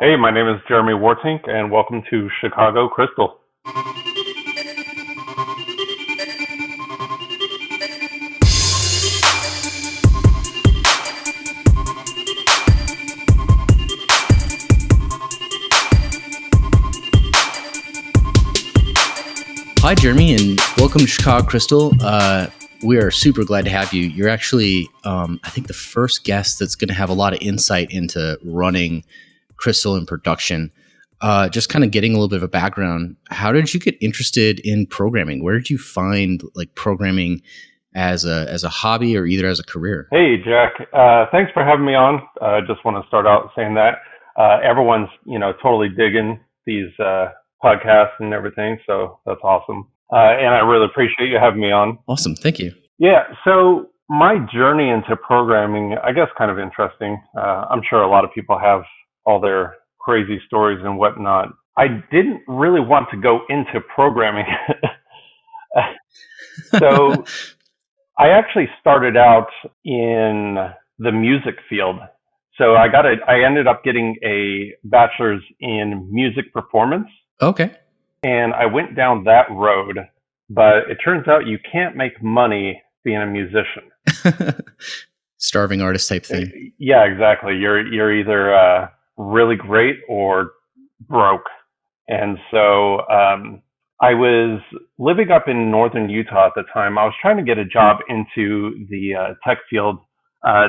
Hey, my name is Jeremy Woertink, and welcome to Chicago Crystal. Hi, Jeremy, and welcome to Chicago Crystal. We are super glad to have you. You're actually, I think, the first guest that's going to have a lot of insight into running Crystal in production. Just kind of getting a little bit of a background. How did you get interested in programming? Where did you find programming as a hobby or either as a career? Hey, Jack. Thanks for having me on. I just want to start out saying that everyone's, totally digging these podcasts and everything, so that's awesome. And I really appreciate you having me on. Awesome. Thank you. Yeah, so my journey into programming, I guess, kind of interesting. I'm sure a lot of people have all their crazy stories and whatnot. I didn't really want to go into programming. So I actually started out in the music field. So I ended up getting a bachelor's in music performance. Okay. And I went down that road, but it turns out you can't make money being a musician. Starving artist type thing. Yeah, exactly. You're either really great or broke. And so I was living up in northern Utah at the time. I was trying to get a job into the tech field.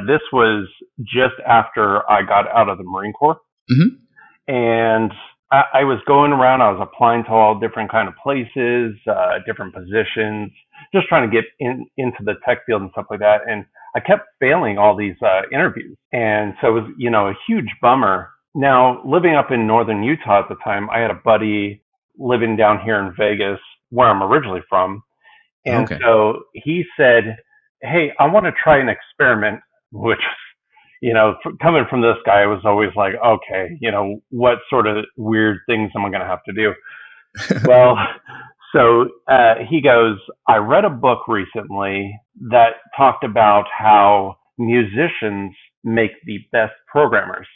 This was just after I got out of the Marine Corps. Mm-hmm. And I was going around. I was applying to all different kind of places, different positions, just trying to get into the tech field and stuff like that. And I kept failing all these interviews. And so it was, a huge bummer. Now, living up in northern Utah at the time, I had a buddy living down here in Vegas, where I'm originally from. And so he said, hey, I want to try an experiment, which coming from this guy, I was always like, okay, what sort of weird things am I going to have to do? Well, so he goes, I read a book recently that talked about how musicians make the best programmers.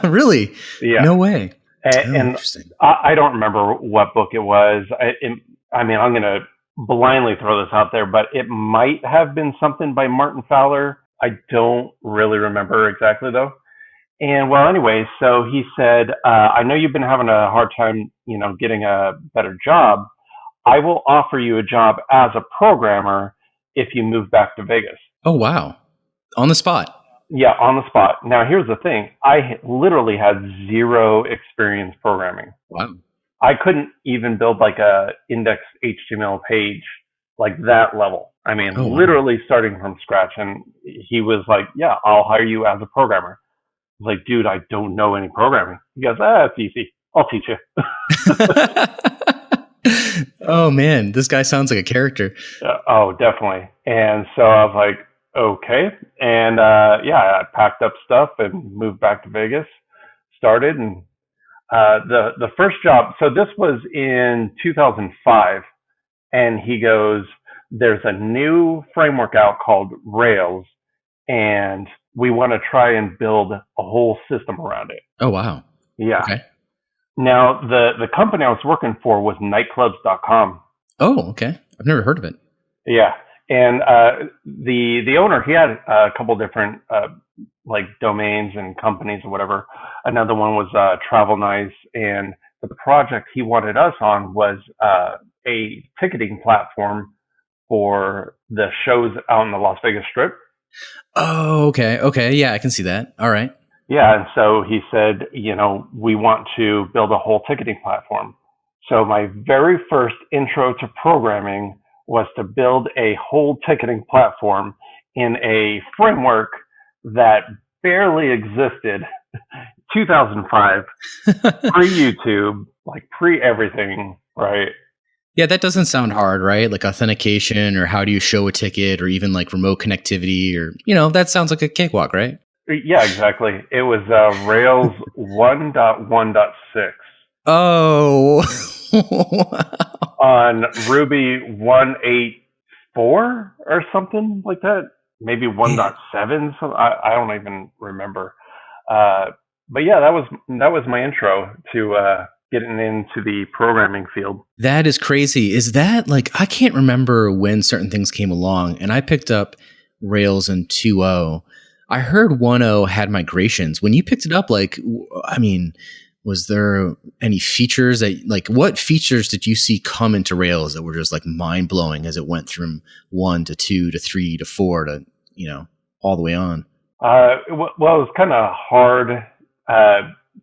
Really? Yeah. No way. And interesting. I don't remember what book it was. I'm going to blindly throw this out there, but it might have been something by Martin Fowler. I don't really remember exactly though. And well, anyway, so he said, I know you've been having a hard time, getting a better job. I will offer you a job as a programmer if you move back to Vegas. Oh, wow. On the spot. Yeah, on the spot. Now, here's the thing. I literally had zero experience programming. Wow. I couldn't even build like a index HTML page like that level. I mean, literally starting from scratch. And he was like, yeah, I'll hire you as a programmer. I was like, dude, I don't know any programming. He goes, it's easy. I'll teach you. Oh, man, this guy sounds like a character. Oh, definitely. And so I was like, okay. And I packed up stuff and moved back to Vegas, started. And the first job, so this was in 2005. And he goes, there's a new framework out called Rails, and we want to try and build a whole system around it. Oh, wow. Yeah. Okay. Now, the company I was working for was nightclubs.com. Oh, okay. I've never heard of it. Yeah. And the owner, he had a couple different domains and companies or whatever. Another one was Travel Nice, and the project he wanted us on was a ticketing platform for the shows out in the Las Vegas Strip. Oh, okay. Okay. Yeah, I can see that. All right. Yeah. And so he said, we want to build a whole ticketing platform. So my very first intro to programming was to build a whole ticketing platform in a framework that barely existed. 2005, pre-YouTube, pre-everything, right? Yeah, that doesn't sound hard, right? Like authentication, or how do you show a ticket, or even remote connectivity, or, that sounds like a cakewalk, right? Yeah, exactly. It was Rails 1.1.6. Oh, on Ruby 1.8.4 or something like that. Maybe 1.7. So I don't even remember. but yeah, that was my intro to getting into the programming field. That is crazy. Is that like, I can't remember when certain things came along, and I picked up Rails in 2.0. I heard 1.0 had migrations. When you picked it up, like, I mean, was there any features that, like, what features did you see come into Rails that were just like mind blowing as it went from 1 to 2 to 3 to 4 to, all the way on? Well, it was kind of hard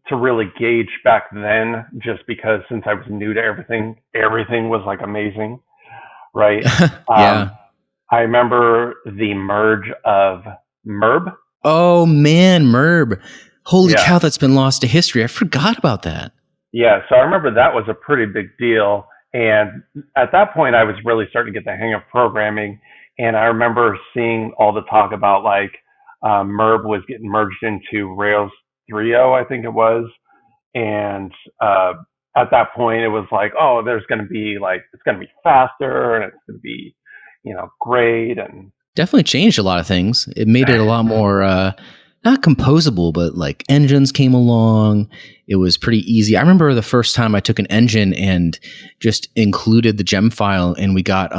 to really gauge back then, just because since I was new to everything was like amazing, right? Yeah. I remember the merge of MERB. Oh man, Merb. Holy Yeah, cow, that's been lost to history. I forgot about that. yeah. So I remember that was a pretty big deal, and at that point, I was really starting to get the hang of programming, and I remember seeing all the talk about like MERB was getting merged into Rails 3.0, I think it was, and at that point it was like, oh, there's going to be like, it's going to be faster and it's going to be, great. And Definitely changed a lot of things. It made it a lot more not composable, but like engines came along. It was pretty easy. I remember the first time I took an engine and just included the gem file, and we got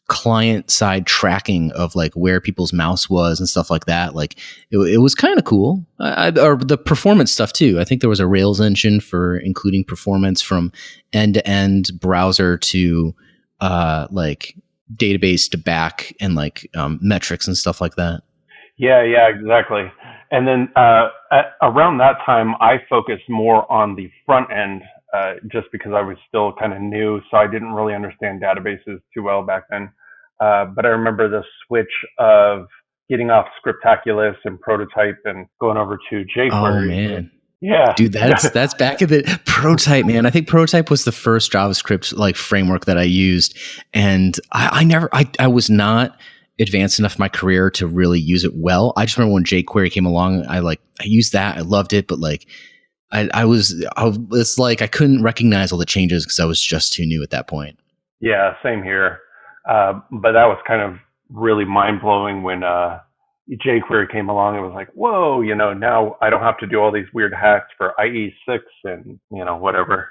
client side tracking of like where people's mouse was and stuff like that. Like it was kind of cool. Or the performance stuff too. I think there was a Rails engine for including performance from end to end, browser to like database to back, and like metrics and stuff like that. yeah, yeah, exactly. And then around that time, I focused more on the front end, just because I was still kind of new, so I didn't really understand databases too well back then. But I remember the switch of getting off Scriptaculous and Prototype and going over to Oh jQuery. man. Yeah, Dude, that's back in the Prototype, man. I think Prototype was the first JavaScript like framework that I used, and I was not advanced enough in my career to really use it well. I just remember when jQuery came along, I used that, I loved it, but like it's like I couldn't recognize all the changes because I was just too new at that point. yeah, same here. But that was kind of really mind blowing when jQuery came along. It was like, whoa, now I don't have to do all these weird hacks for IE6 and whatever.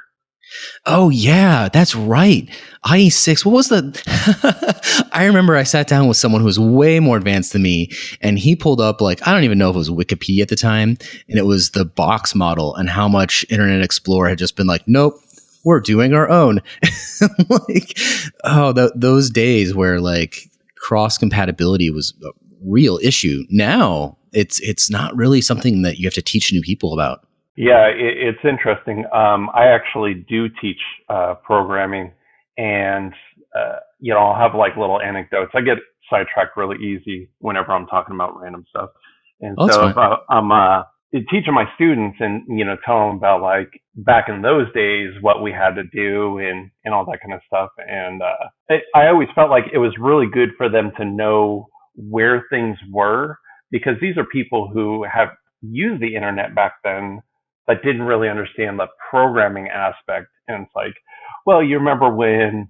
Oh yeah, that's right. IE6. What was the? I remember I sat down with someone who was way more advanced than me, and he pulled up like, I don't even know if it was Wikipedia at the time, and it was the box model and how much Internet Explorer had just been like, nope, we're doing our own. Like, oh, those days where like cross compatibility was a real issue. Now it's not really something that you have to teach new people about. Yeah, it's interesting. I actually do teach programming, and I'll have like little anecdotes. I get sidetracked really easy whenever I'm talking about random stuff, and Oh, that's so if fine. I'm teaching my students and tell them about like back in those days what we had to do and all that kind of stuff, and I always felt like it was really good for them to know where things were, because these are people who have used the internet back then that didn't really understand the programming aspect. And it's like, well, you remember when,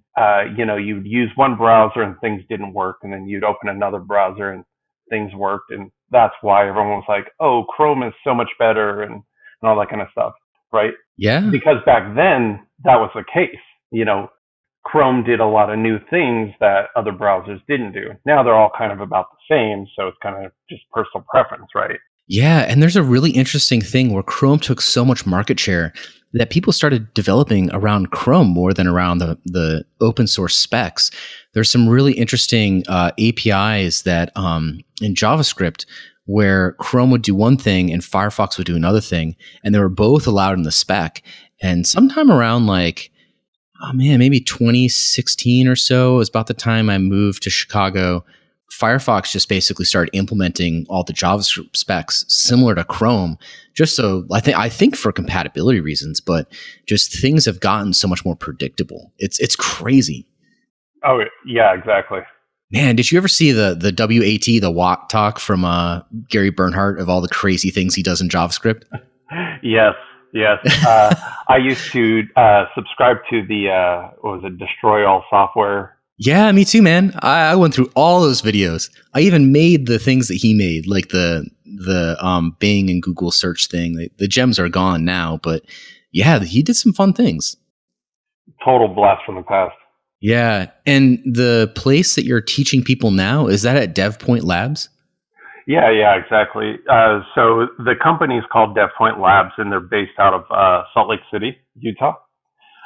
you'd use one browser and things didn't work, and then you'd open another browser and things worked. And that's why everyone was like, oh, Chrome is so much better and all that kind of stuff, right? Yeah. Because back then that was the case. Chrome did a lot of new things that other browsers didn't do. Now they're all kind of about the same. So it's kind of just personal preference, right? Yeah, and there's a really interesting thing where Chrome took so much market share that people started developing around Chrome more than around the open source specs. There's some really interesting APIs that in JavaScript where Chrome would do one thing and Firefox would do another thing, and they were both allowed in the spec. And sometime around like, oh man, maybe 2016 or so is about the time I moved to Chicago. Firefox just basically started implementing all the JavaScript specs similar to Chrome, just so I think for compatibility reasons, but just things have gotten so much more predictable. It's crazy. Oh yeah, exactly. Man, did you ever see the WAT, the Watt talk from Gary Bernhardt of all the crazy things he does in JavaScript? Yes, yes. I used to subscribe to the what was it, Destroy All Software Yeah, me too, man. I went through all those videos. I even made the things that he made, like the Bing and Google search thing. The gems are gone now, but yeah, he did some fun things. Total blast from the past. Yeah, and the place that you're teaching people now, is that at Dev Point Labs? Yeah, yeah, exactly. So the company is called DevPoint Labs, and they're based out of Salt Lake City, Utah.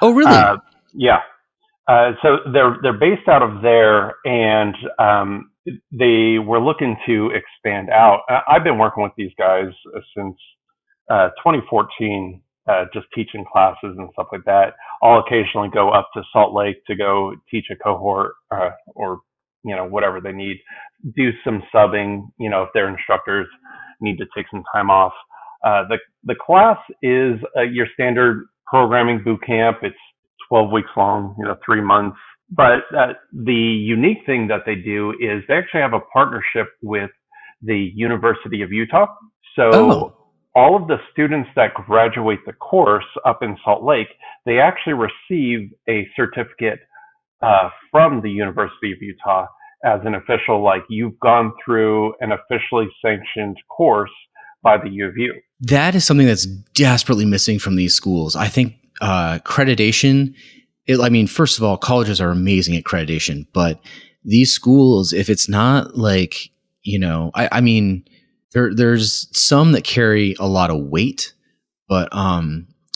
Oh, Uh, really? yeah, so they're based out of there, and they were looking to expand out. I've been working with these guys since 2014, just teaching classes and stuff like that. I'll occasionally go up to Salt Lake to go teach a cohort or whatever they need. Do some subbing, if their instructors need to take some time off. The class is your standard programming boot camp. It's 12 weeks long, 3 months. But the unique thing that they do is they actually have a partnership with the University of Utah. So Oh, all of the students that graduate the course up in Salt Lake, they actually receive a certificate from the University of Utah as an official, like you've gone through an officially sanctioned course by the U of U. that is something that's desperately missing from these schools. I think accreditation. I mean, first of all, colleges are amazing at accreditation, but these schools, if it's not like, I mean, there's some that carry a lot of weight, but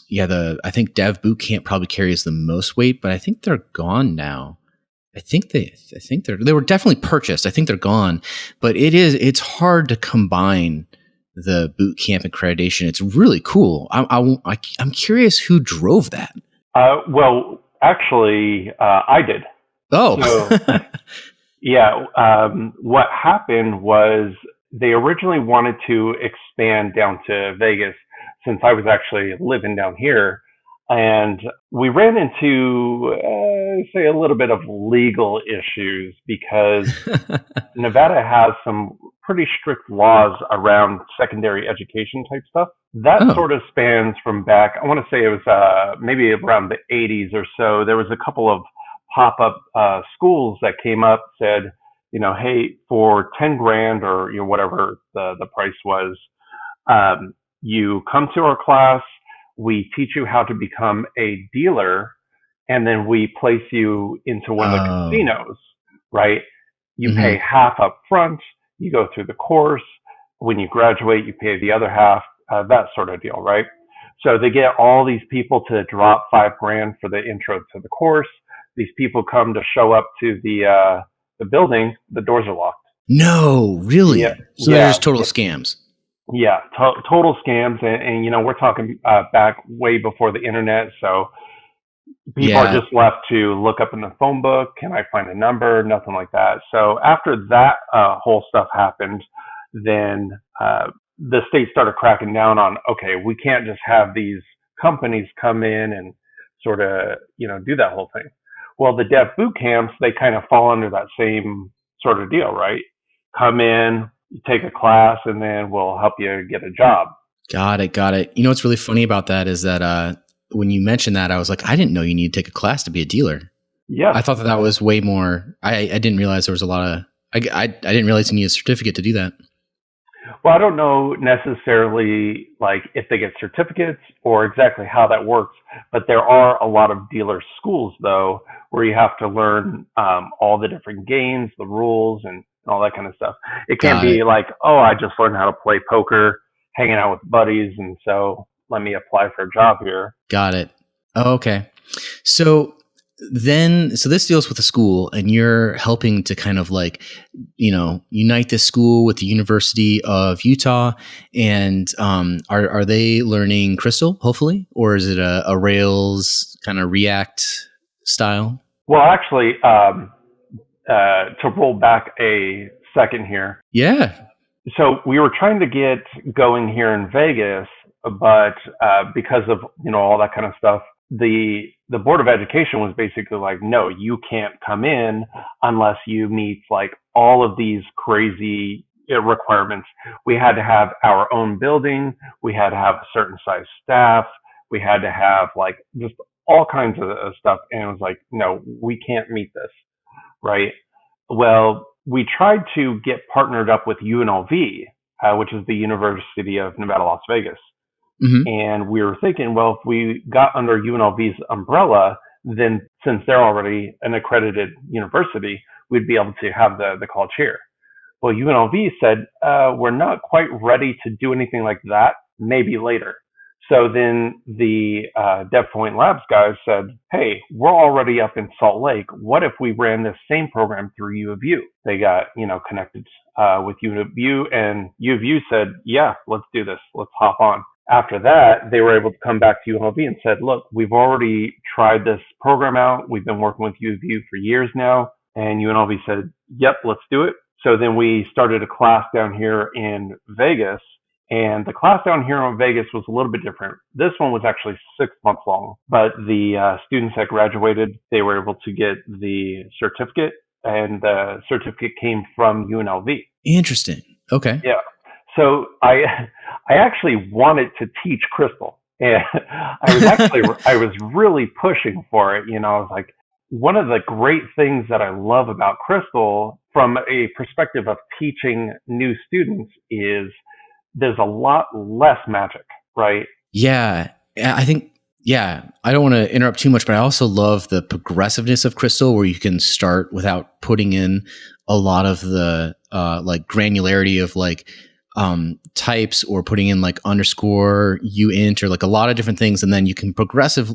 yeah, I think Dev Boot Camp probably carries the most weight, but I think they're gone now. I think they were definitely purchased. I think they're gone, but it's hard to combine the boot camp accreditation. It's really cool. I'm curious who drove that. Well, actually, I did. Oh, So yeah, what happened was they originally wanted to expand down to Vegas since I was actually living down here. And we ran into, say, a little bit of legal issues because Nevada has some pretty strict laws around secondary education type stuff. That oh, sort of spans from back, I want to say it was maybe around the 80s or so. There was a couple of pop up schools that came up, said, hey, for 10 grand or whatever the price was, you come to our class, we teach you how to become a dealer, and then we place you into one of the oh, casinos, right? You pay hmm. half up front, you go through the course. When you graduate, you pay the other half, that sort of deal, right? So they get all these people to drop 5 grand for the intro to the course. These people come to show up to the building. The doors are locked. No, Yeah, really. So they're yeah, just total scams. yeah. Total scams, and we're talking back way before the internet. So people are Yeah, just left to look up in the phone book. Can I find a number? Nothing like that. So after that whole stuff happened, then the state started cracking down on, okay, we can't just have these companies come in and sort of, do that whole thing. Well, the dev boot camps, they kind of fall under that same sort of deal, right? Come in, take a class, and then we'll help you get a job. got it, got it. You know what's really funny about that is that when you mentioned that, I was like, I didn't know you need to take a class to be a dealer. Yeah. I thought that was way more. I didn't realize there was a lot of. I didn't realize you need a certificate to do that. Well, I don't know necessarily like if they get certificates or exactly how that works, but there are a lot of dealer schools though where you have to learn all the different games, the rules, and all that kind of stuff. It can't Got be it. like, oh, I just learned how to play poker, hanging out with buddies, and so let me apply for a job here. Got it. Oh, okay. So so this deals with the school, and you're helping to kind of like, unite this school with the University of Utah. And are they learning Crystal, hopefully, or is it a Rails kind of React style? Well, actually, to roll back a second here, Yeah. so we were trying to get going here in Vegas, but because of all that kind of stuff, the board of education was basically like, no, you can't come in unless you meet like all of these crazy requirements. We had to have our own building, we had to have a certain size staff, we had to have like just all kinds of stuff, and it was like, no, we can't meet this. right? Well, we tried to get partnered up with UNLV, which is the University of Nevada, Las Vegas. Hmm. And we were thinking, well, if we got under UNLV's umbrella, then since they're already an accredited university, we'd be able to have the college here. Well, UNLV said, we're not quite ready to do anything like that, maybe later. So then the DevPoint Labs guys said, hey, we're already up in Salt Lake. What if we ran this same program through U of U? They got, connected with U of U, and U of U said, yeah, let's do this. Let's hop on. After that, they were able to come back to UNLV and said, look, we've already tried this program out. We've been working with U of U for years now. And UNLV said, yep, let's do it. So then we started a class down here in Vegas, and the class down here in Vegas was a little bit different. This one was actually 6 months long, but the students that graduated, they were able to get the certificate, and the certificate came from UNLV. Interesting. Okay. Yeah. So I actually wanted to teach Crystal, and I was really pushing for it. I was like, one of the great things that I love about Crystal from a perspective of teaching new students is there's a lot less magic, right? Yeah. I think, yeah, I don't want to interrupt too much, but I also love the progressiveness of Crystal, where you can start without putting in a lot of the like granularity of like types, or putting in like underscore uint, or like a lot of different things, and then you can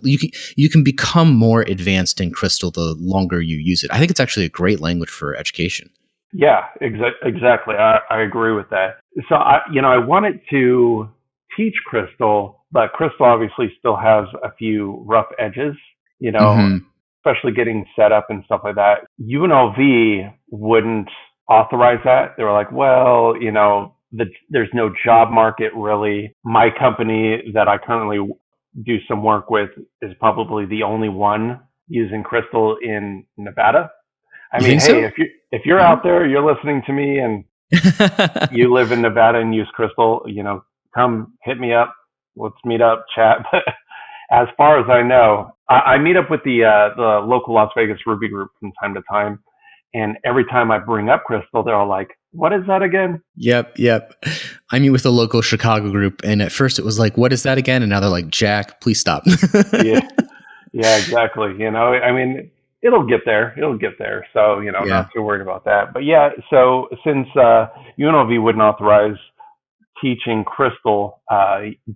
you can become more advanced in Crystal the longer you use it. I think it's actually a great language for education. Yeah, exactly. I agree with that. So I wanted to teach Crystal, but Crystal obviously still has a few rough edges, Hmm. especially getting set up and stuff like that. UNLV wouldn't authorize that. They were like, well, there's no job market really. My company that I currently do some work with is probably the only one using Crystal in Nevada. I You mean, think hey, so? if you're Yeah. out there, you're listening to me, and you live in Nevada and use Crystal, come hit me up. Let's meet up, chat. But as far as I know, I meet up with the local Las Vegas Ruby group from time to time, and every time I bring up Crystal, they're all like, "What is that again?" Yep. I meet with a local Chicago group, and at first it was like, "What is that again?" And now they're like, "Jack, please stop." Yeah, yeah, exactly. I mean, it'll get there. It'll get there. So, Yeah. not too worried about that. But yeah, so since UNLV wouldn't authorize teaching Crystal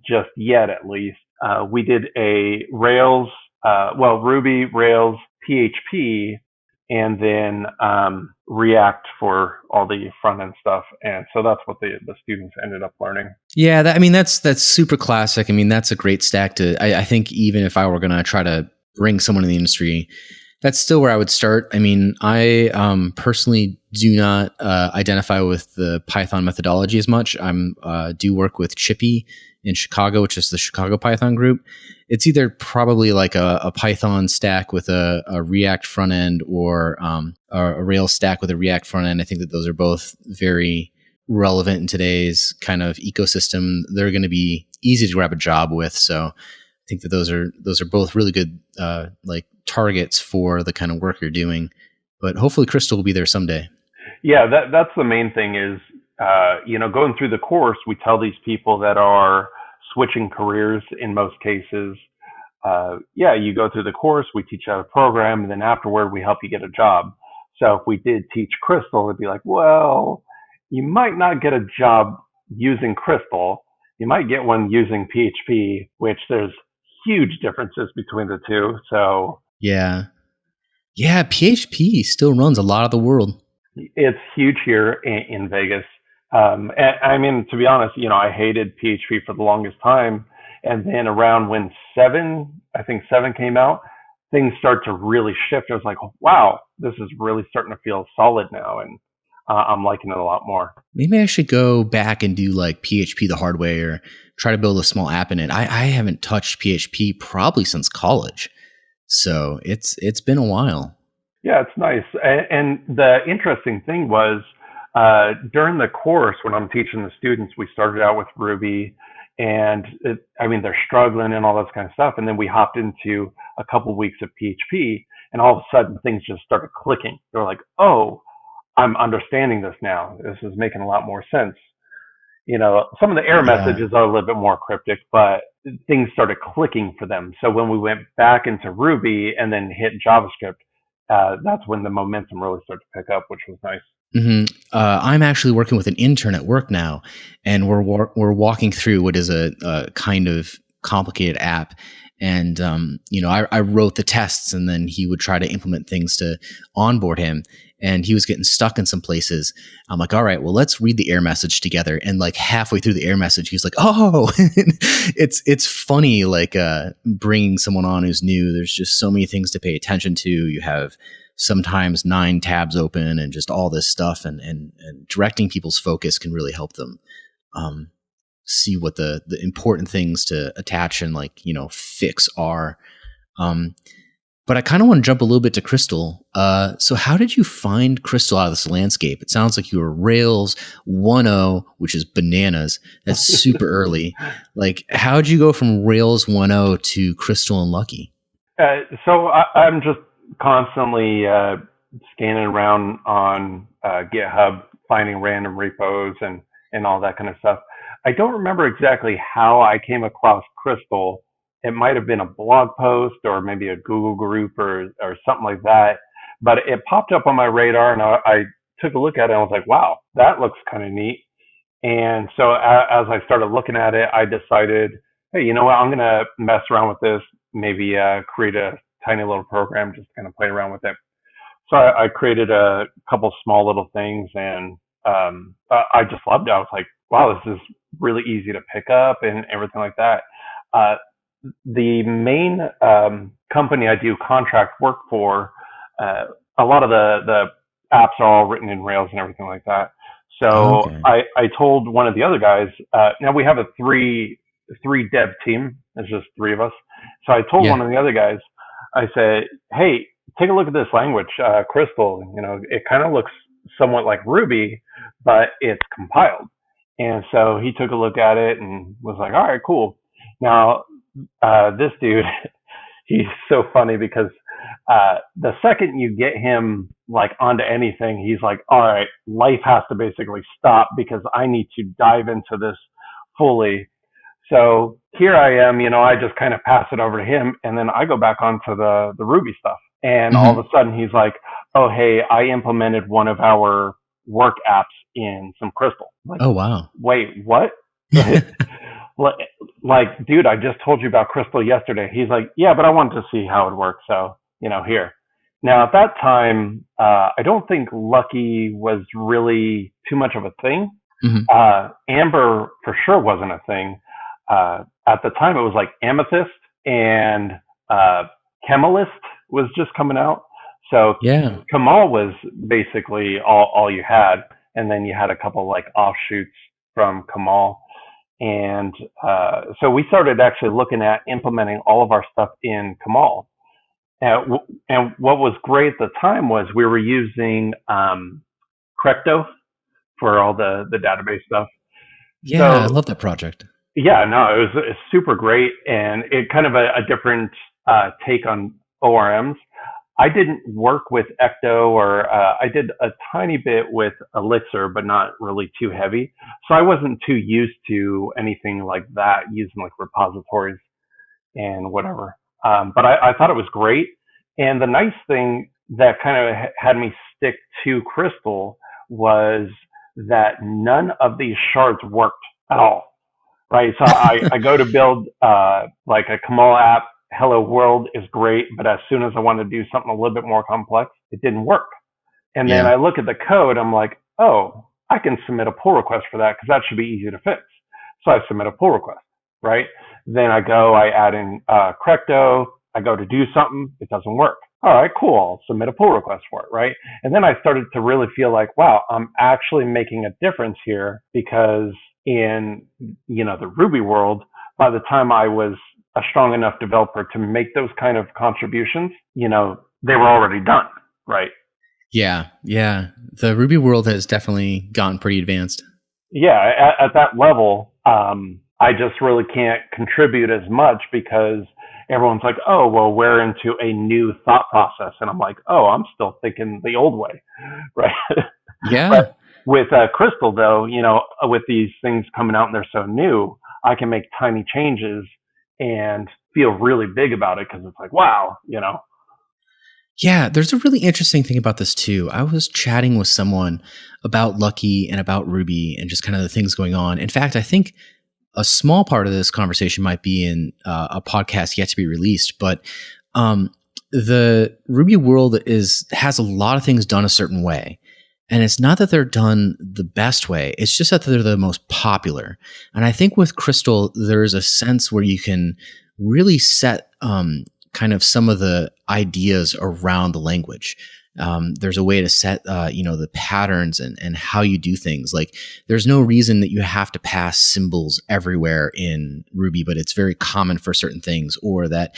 just yet, at least, we did a Rails, Ruby, Rails, PHP, and then React for all the front end stuff. And so that's what the students ended up learning. Yeah, that's super classic. I mean, that's a great stack to. I think even if I were going to try to bring someone in the industry, that's still where I would start. I mean, I personally do not identify with the Python methodology as much. I'm do work with Chippy in Chicago, which is the Chicago Python group. It's either probably like a Python stack with a React front end, or a Rails stack with a React front end. I think that those are both very relevant in today's kind of ecosystem. They're going to be easy to grab a job with. So I think that those are both really good like targets for the kind of work you're doing. But hopefully Crystal will be there someday. Yeah, that's the main thing is, going through the course, we tell these people that are switching careers in most cases, you go through the course, we teach you how to program, and then afterward, we help you get a job. So if we did teach Crystal, it'd be like, well, you might not get a job using Crystal. You might get one using PHP, which there's huge differences between the two. So Yeah. Yeah, PHP still runs a lot of the world. it's huge here in Vegas. And, I mean, to be honest, I hated PHP for the longest time. And then around when I think seven came out, things start to really shift. I was like, wow, this is really starting to feel solid now. And I'm liking it a lot more. Maybe I should go back and do like PHP the hard way, or try to build a small app in it. I haven't touched PHP probably since college. So it's been a while. Yeah, it's nice. And the interesting thing was during the course when I'm teaching the students, we started out with Ruby, and they're struggling and all this kind of stuff. And then we hopped into a couple weeks of PHP, and all of a sudden things just started clicking. They're like, oh, I'm understanding this now. This is making a lot more sense. Some of the error Yeah. messages are a little bit more cryptic, but things started clicking for them. So when we went back into Ruby and then hit JavaScript, that's when the momentum really started to pick up, which was nice. I'm actually working with an intern at work now, and we're walking through what is a kind of complicated app. And I wrote the tests, and then he would try to implement things to onboard him. And he was getting stuck in some places. I'm like, all right, well, let's read the error message together. And like halfway through the error message, he's like, oh, it's funny, like bringing someone on who's new. There's just so many things to pay attention to. You have sometimes 9 tabs open and just all this stuff, and directing people's focus can really help them see what the important things to attach and fix are. But I kind of want to jump a little bit to Crystal. So how did you find Crystal out of this landscape? It sounds like you were Rails 1.0, which is bananas. That's super early. Like, how did you go from Rails 1.0 to Crystal and Lucky? So I'm just constantly scanning around on GitHub, finding random repos and all that kind of stuff. I don't remember exactly how I came across Crystal. It might have been a blog post or maybe a Google group or something like that. But it popped up on my radar, and I took a look at it and I was like, wow, that looks kind of neat. And so as I started looking at it, I decided, hey, you know what? I'm going to mess around with this, maybe create a tiny little program, just kind of play around with it. So I created a couple small little things, and I just loved it. I was like, wow, this is really easy to pick up and everything like that. The main company I do contract work for, a lot of the apps are all written in Rails and everything like that. So Okay. I told one of the other guys, now we have a three dev team. There's just 3 of us. So I told one Yeah. of the other guys, I said, hey, take a look at this language, Crystal. It kind of looks somewhat like Ruby, but it's compiled. And so he took a look at it and was like, all right, cool. Now, this dude, he's so funny because the second you get him like onto anything, he's like, all right, life has to basically stop because I need to dive into this fully. So here I am, I just kind of pass it over to him, and then I go back onto the Ruby stuff. And all of Hmm. a sudden he's like, oh, hey, I implemented one of our work apps in some Crystal. Like, Oh, wow. wait, what? Like, dude, I just told you about Crystal yesterday. He's like, yeah, but I wanted to see how it works. So, here. Now, at that time, I don't think Lucky was really too much of a thing. Hmm. Amber for sure wasn't a thing. At the time, it was like Amethyst and Chemalist was just coming out. So Yeah. Kamal was basically all you had. And then you had a couple like offshoots from Kamal. And so we started actually looking at implementing all of our stuff in Kamal. And what was great at the time was we were using Crecto for all the database stuff. Yeah, I So love that project. yeah, no, it was super great, and it kind of a different take on ORMs. I didn't work with Ecto, or I did a tiny bit with Elixir, but not really too heavy. So I wasn't too used to anything like that, using like repositories and whatever. But I thought it was great. And the nice thing that kind of had me stick to Crystal was that none of these shards worked at all. Right. So I go to build like a Kamal app. Hello World is great. But as soon as I want to do something a little bit more complex, it didn't work. And then Yeah. I look at the code. I'm like, oh, I can submit a pull request for that because that should be easy to fix. So I submit a pull request. Right. Then I add in Crecto. I go to do something. It doesn't work. All right, cool. I'll submit a pull request for it. Right. And then I started to really feel like, wow, I'm actually making a difference here because in, the Ruby world, by the time I was a strong enough developer to make those kind of contributions, they were already done. Right. Yeah. Yeah. The Ruby world has definitely gotten pretty advanced. Yeah. At that level, I just really can't contribute as much because everyone's like, oh, well, we're into a new thought process. And I'm like, oh, I'm still thinking the old way. Right. But Yeah. with Crystal, though, with these things coming out and they're so new, I can make tiny changes and feel really big about it because it's like, wow. Yeah, there's a really interesting thing about this too. I was chatting with someone about Lucky and about Ruby and just kind of the things going on. In fact, I think a small part of this conversation might be in a podcast yet to be released, but um, the Ruby world has a lot of things done a certain way. And it's not that they're done the best way. It's just that they're the most popular. And I think with Crystal, there's a sense where you can really set kind of some of the ideas around the language. There's a way to set, the patterns and how you do things. Like, there's no reason that you have to pass symbols everywhere in Ruby, but it's very common for certain things, or that,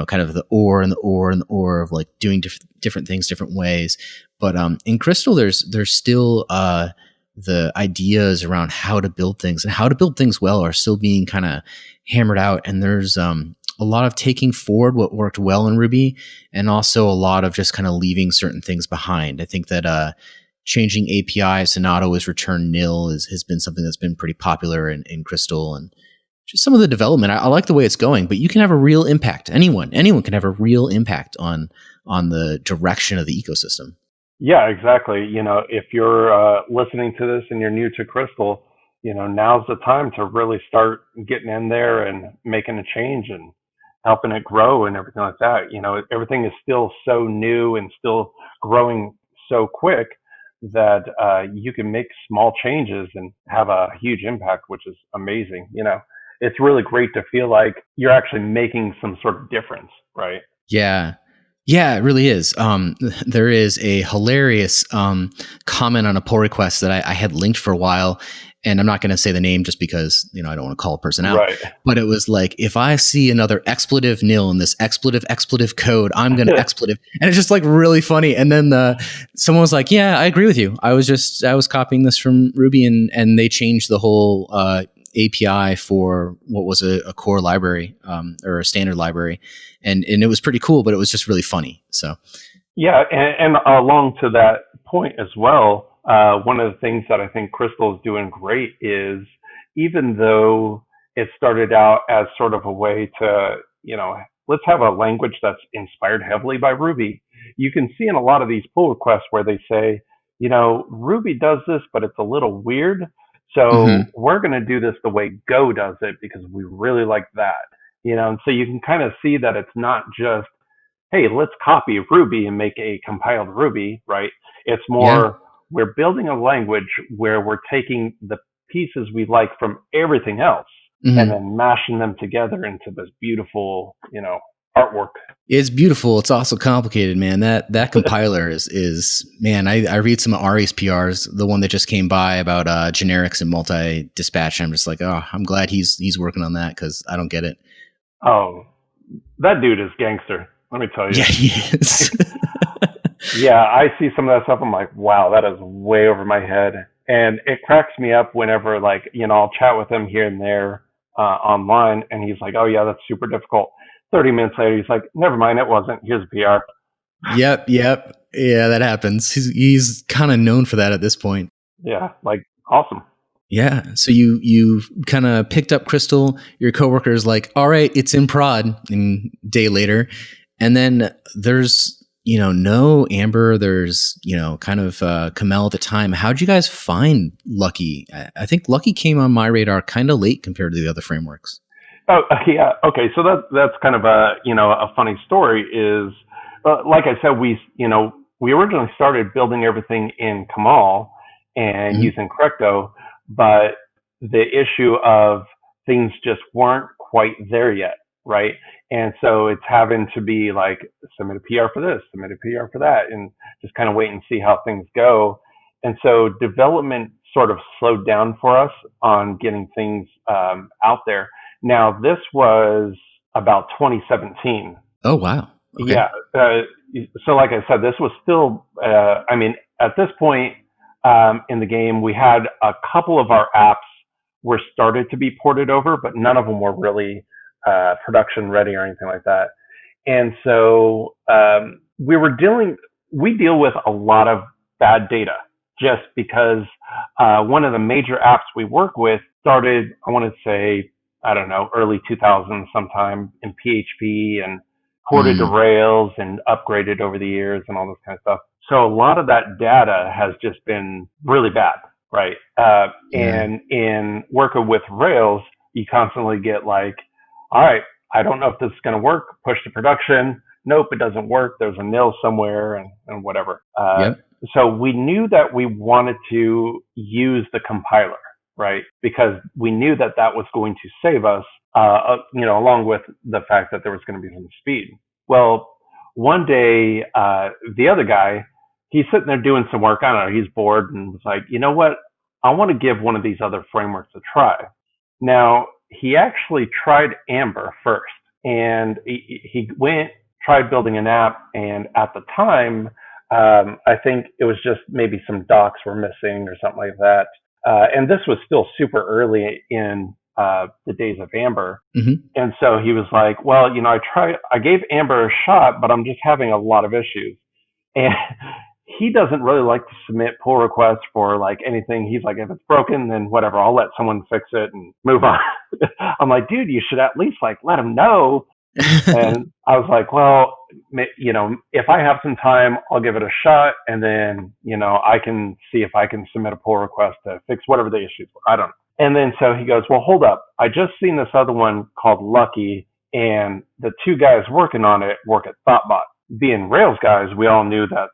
kind of the or and the or and the or of like doing different things different ways. But in Crystal, there's still the ideas around how to build things and how to build things well are still being kind of hammered out. And there's a lot of taking forward what worked well in Ruby, and also a lot of just kind of leaving certain things behind. I think that changing APIs to not always return nil has been something that's been pretty popular in Crystal, and just some of the development. I like the way it's going, but you can have a real impact. Anyone can have a real impact on the direction of the ecosystem. Yeah, exactly. If you're listening to this and you're new to Crystal, now's the time to really start getting in there and making a change and helping it grow and everything like that. Everything is still so new and still growing so quick that you can make small changes and have a huge impact, which is amazing. It's really great to feel like you're actually making some sort of difference, right? Yeah. Yeah, it really is. There is a hilarious comment on a pull request that I had linked for a while, and I'm not going to say the name just because I don't want to call a person out. Right. But it was like, if I see another expletive nil in this expletive code, I'm going to expletive, and it's just like really funny. And then someone was like, "Yeah, I agree with you. I was copying this from Ruby, and they changed the whole API for what was a core library or a standard library." And it was pretty cool, but it was just really funny. So, yeah, and along to that point as well, one of the things that I think Crystal is doing great is, even though it started out as sort of a way to, let's have a language that's inspired heavily by Ruby, you can see in a lot of these pull requests where they say, Ruby does this, but it's a little weird. So we're going to do this the way Go does it because we really like that. And so you can kind of see that it's not just, hey, let's copy Ruby and make a compiled Ruby, right? It's more, we're building a language where we're taking the pieces we like from everything else and then mashing them together into this beautiful, artwork. It's beautiful. It's also complicated, man. That compiler is man. I read some of Ari's PRs, the one that just came by about generics and multi-dispatch. I'm just like, oh, I'm glad he's working on that because I don't get it. Oh, that dude is gangster. Let me tell you. Yeah, he is. Yeah, I see some of that stuff. I'm like, wow, that is way over my head. And it cracks me up whenever, like, I'll chat with him here and there online, and he's like, oh, yeah, that's super difficult. 30 minutes later, he's like, never mind, it wasn't. Here's a PR. Yep. Yeah, that happens. He's kind of known for that at this point. Yeah, like, awesome. Yeah. So you kind of picked up Crystal. Your coworker's like, all right, it's in prod. And day later, and then there's no Amber. There's kind of Kamel at the time. How'd you guys find Lucky? I think Lucky came on my radar kind of late compared to the other frameworks. Oh, yeah. Okay. So that's kind of a funny story. Is like I said, we originally started building everything in Kamal and using Crecto, but the issue of things just weren't quite there yet, right? And so it's having to be like, submit a PR for this, submit a PR for that, and just kind of wait and see how things go. And so development sort of slowed down for us on getting things out there. Now, this was about 2017. Oh, wow. Okay. Yeah. So like I said, this was still, at this point in the game, we had a couple of our apps were started to be ported over, but none of them were really production ready or anything like that. And so we deal with a lot of bad data just because one of the major apps we work with started, I want to say, I don't know, early 2000s sometime in PHP and ported to Mm, Rails and upgraded over the years and all this kind of stuff. So a lot of that data has just been really bad, right? yeah. And in working with Rails, you constantly get like, all right, I don't know if this is going to work. Push to production. Nope, it doesn't work. There's a nil somewhere and whatever. Yep. So we knew that we wanted to use the compiler, right? Because we knew that that was going to save us, along with the fact that there was going to be some speed. Well, one day, the other guy, he's sitting there doing some work. I don't know. He's bored and was like, you know what? I want to give one of these other frameworks a try. Now, he actually tried Amber first, and he went, tried building an app, and at the time, I think it was just maybe some docs were missing or something like that. And this was still super early in the days of Amber. Hmm. And so he was like, well, I gave Amber a shot, but I'm just having a lot of issues. And he doesn't really like to submit pull requests for like anything. He's like, if it's broken, then whatever, I'll let someone fix it and move on. I'm like, dude, you should at least like let him know. And I was like, well, if I have some time, I'll give it a shot. And then, I can see if I can submit a pull request to fix whatever the issues were. I don't know. And then so he goes, well, hold up. I just seen this other one called Lucky, and the two guys working on it work at ThoughtBot. Being Rails guys, we all knew that,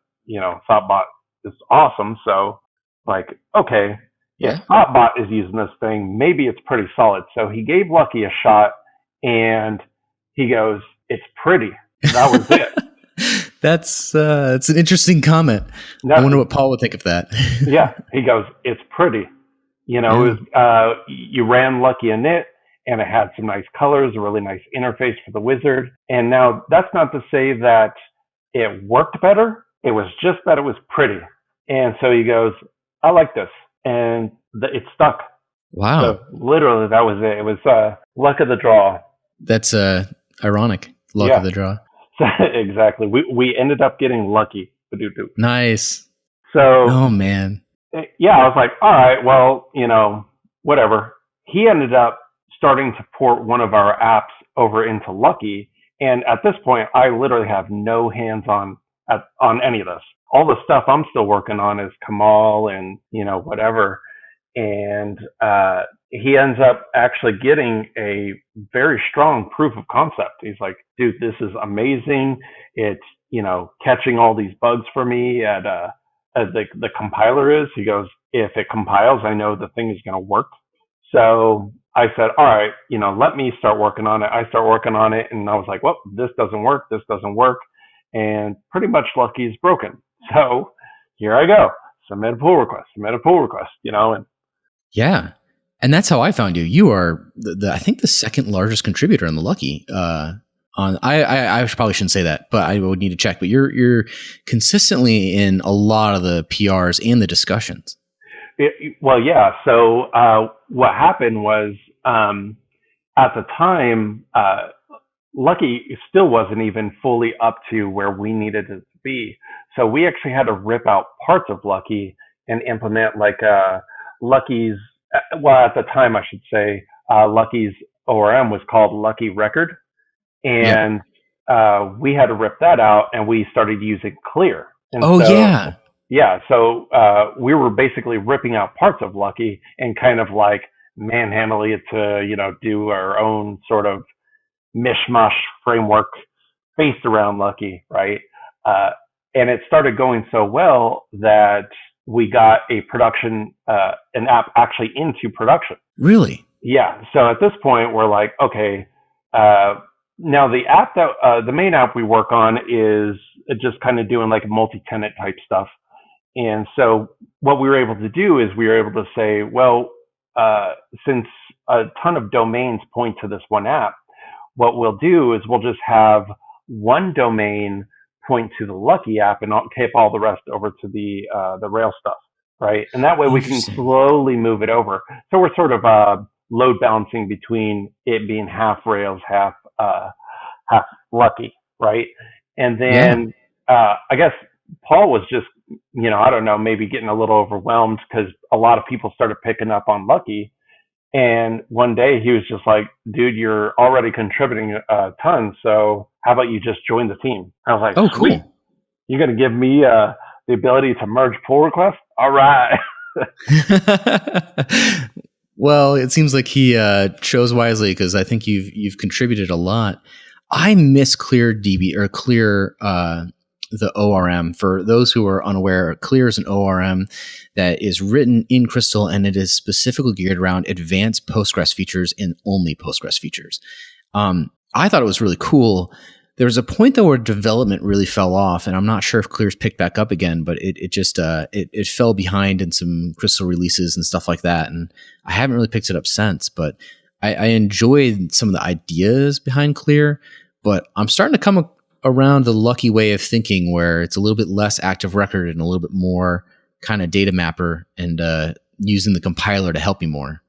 ThoughtBot is awesome. So like, okay, if Yeah. ThoughtBot is using this thing, maybe it's pretty solid. So he gave Lucky a shot, and he goes, it's pretty. That was it. That's it's an interesting comment. I No, wonder what Paul would think of that. yeah, he goes, it's pretty. It Yeah. was, you ran Lucky init, and it had some nice colors, a really nice interface for the wizard. And now that's not to say that it worked better. It was just that it was pretty. And so he goes, I like this. And it stuck. Wow. So literally that was it. It was luck of the draw. That's ironic. Luck of Yeah, the draw. exactly. We ended up getting lucky. Nice. So Oh man. yeah, I was like, all right, well, whatever. He ended up starting to port one of our apps over into Lucky, and at this point, I literally have no hands on any of this. All the stuff I'm still working on is Kamal and whatever, and he ends up actually getting a very strong proof of concept. He's like, dude, this is amazing. It's catching all these bugs for me at as the compiler is. He goes, if it compiles, I know the thing is going to work. So I said, all right, let me start working on it. I start working on it, and I was like, well, this doesn't work. This doesn't work. And pretty much Lucky is broken. So here I go. Submit a pull request, and Yeah. And that's how I found you. You are I think the second largest contributor on the Lucky. I probably shouldn't say that, but I would need to check. But you're consistently in a lot of the PRs and the discussions. well, yeah. So what happened was at the time, Lucky still wasn't even fully up to where we needed it to be. So we actually had to rip out parts of Lucky and implement like Lucky's. Well, at the time, I should say, Lucky's ORM was called Lucky Record, Yep. and we had to rip that out, and we started using Clear. And Oh so, yeah. yeah, so we were basically ripping out parts of Lucky and kind of like manhandling it to, do our own sort of mishmash framework based around Lucky, right? Uh, and it started going so well that we got an app actually into production. Really? Yeah. So at this point, we're like, okay, now the app the main app we work on is just kind of doing like multi-tenant type stuff. And so what we were able to do is we were able to say, well, since a ton of domains point to this one app, what we'll do is we'll just have one domain point to the Lucky app and tape all the rest over to the Rails stuff, right? And that way we can Interesting. slowly move it over. So we're sort of load balancing between it being half Rails, half Lucky, right? And Yeah. then I guess Paul was just, I don't know, maybe getting a little overwhelmed because a lot of people started picking up on Lucky. And one day he was just like, dude, you're already contributing a ton. So how about you just join the team? I was like, Oh, sweet. cool. You're going to give me the ability to merge pull requests? All right. Well, it seems like he chose wisely because I think you've contributed a lot. I miss Clear DB or Clear the ORM. For those who are unaware, Clear is an ORM that is written in Crystal, and it is specifically geared around advanced Postgres features and only Postgres features. I thought it was really cool. There was a point though where development really fell off, and I'm not sure if Clear's picked back up again, but it just it fell behind in some Crystal releases and stuff like that, and I haven't really picked it up since. But I enjoyed some of the ideas behind Clear, but I'm starting to come around the Lucky way of thinking, where it's a little bit less active record and a little bit more kind of data mapper, and using the compiler to help you more.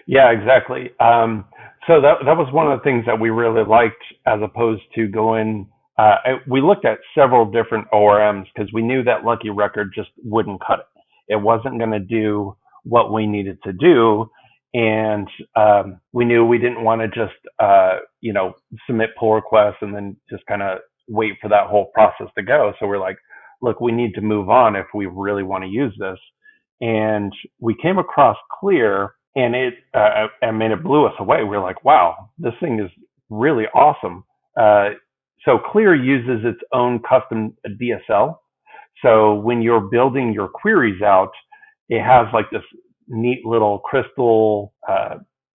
Yeah, exactly. So that was one of the things that we really liked, as opposed to going. We looked at several different ORMs because we knew that Lucky Record just wouldn't cut it. It wasn't going to do what we needed to do, and we knew we didn't want to just submit pull requests and then just kind of wait for that whole process to go. So we're like, look, we need to move on if we really want to use this. And we came across Clear, and it blew us away. We were like, wow, this thing is really awesome. So Clear uses its own custom DSL. So when you're building your queries out, it has like this neat little Crystal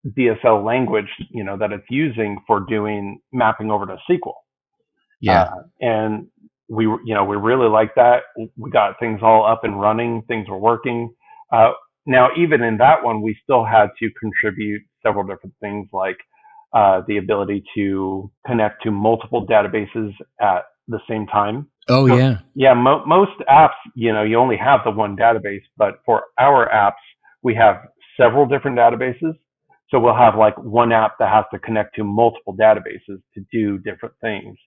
DSL language, that it's using for doing mapping over to SQL. Yeah. And we really liked that. We got things all up and running. Things were working. Now, even in that one, we still had to contribute several different things, like the ability to connect to multiple databases at the same time. Oh, So, yeah. yeah, most apps, you only have the one database, but for our apps, we have several different databases. So we'll have like one app that has to connect to multiple databases to do different things.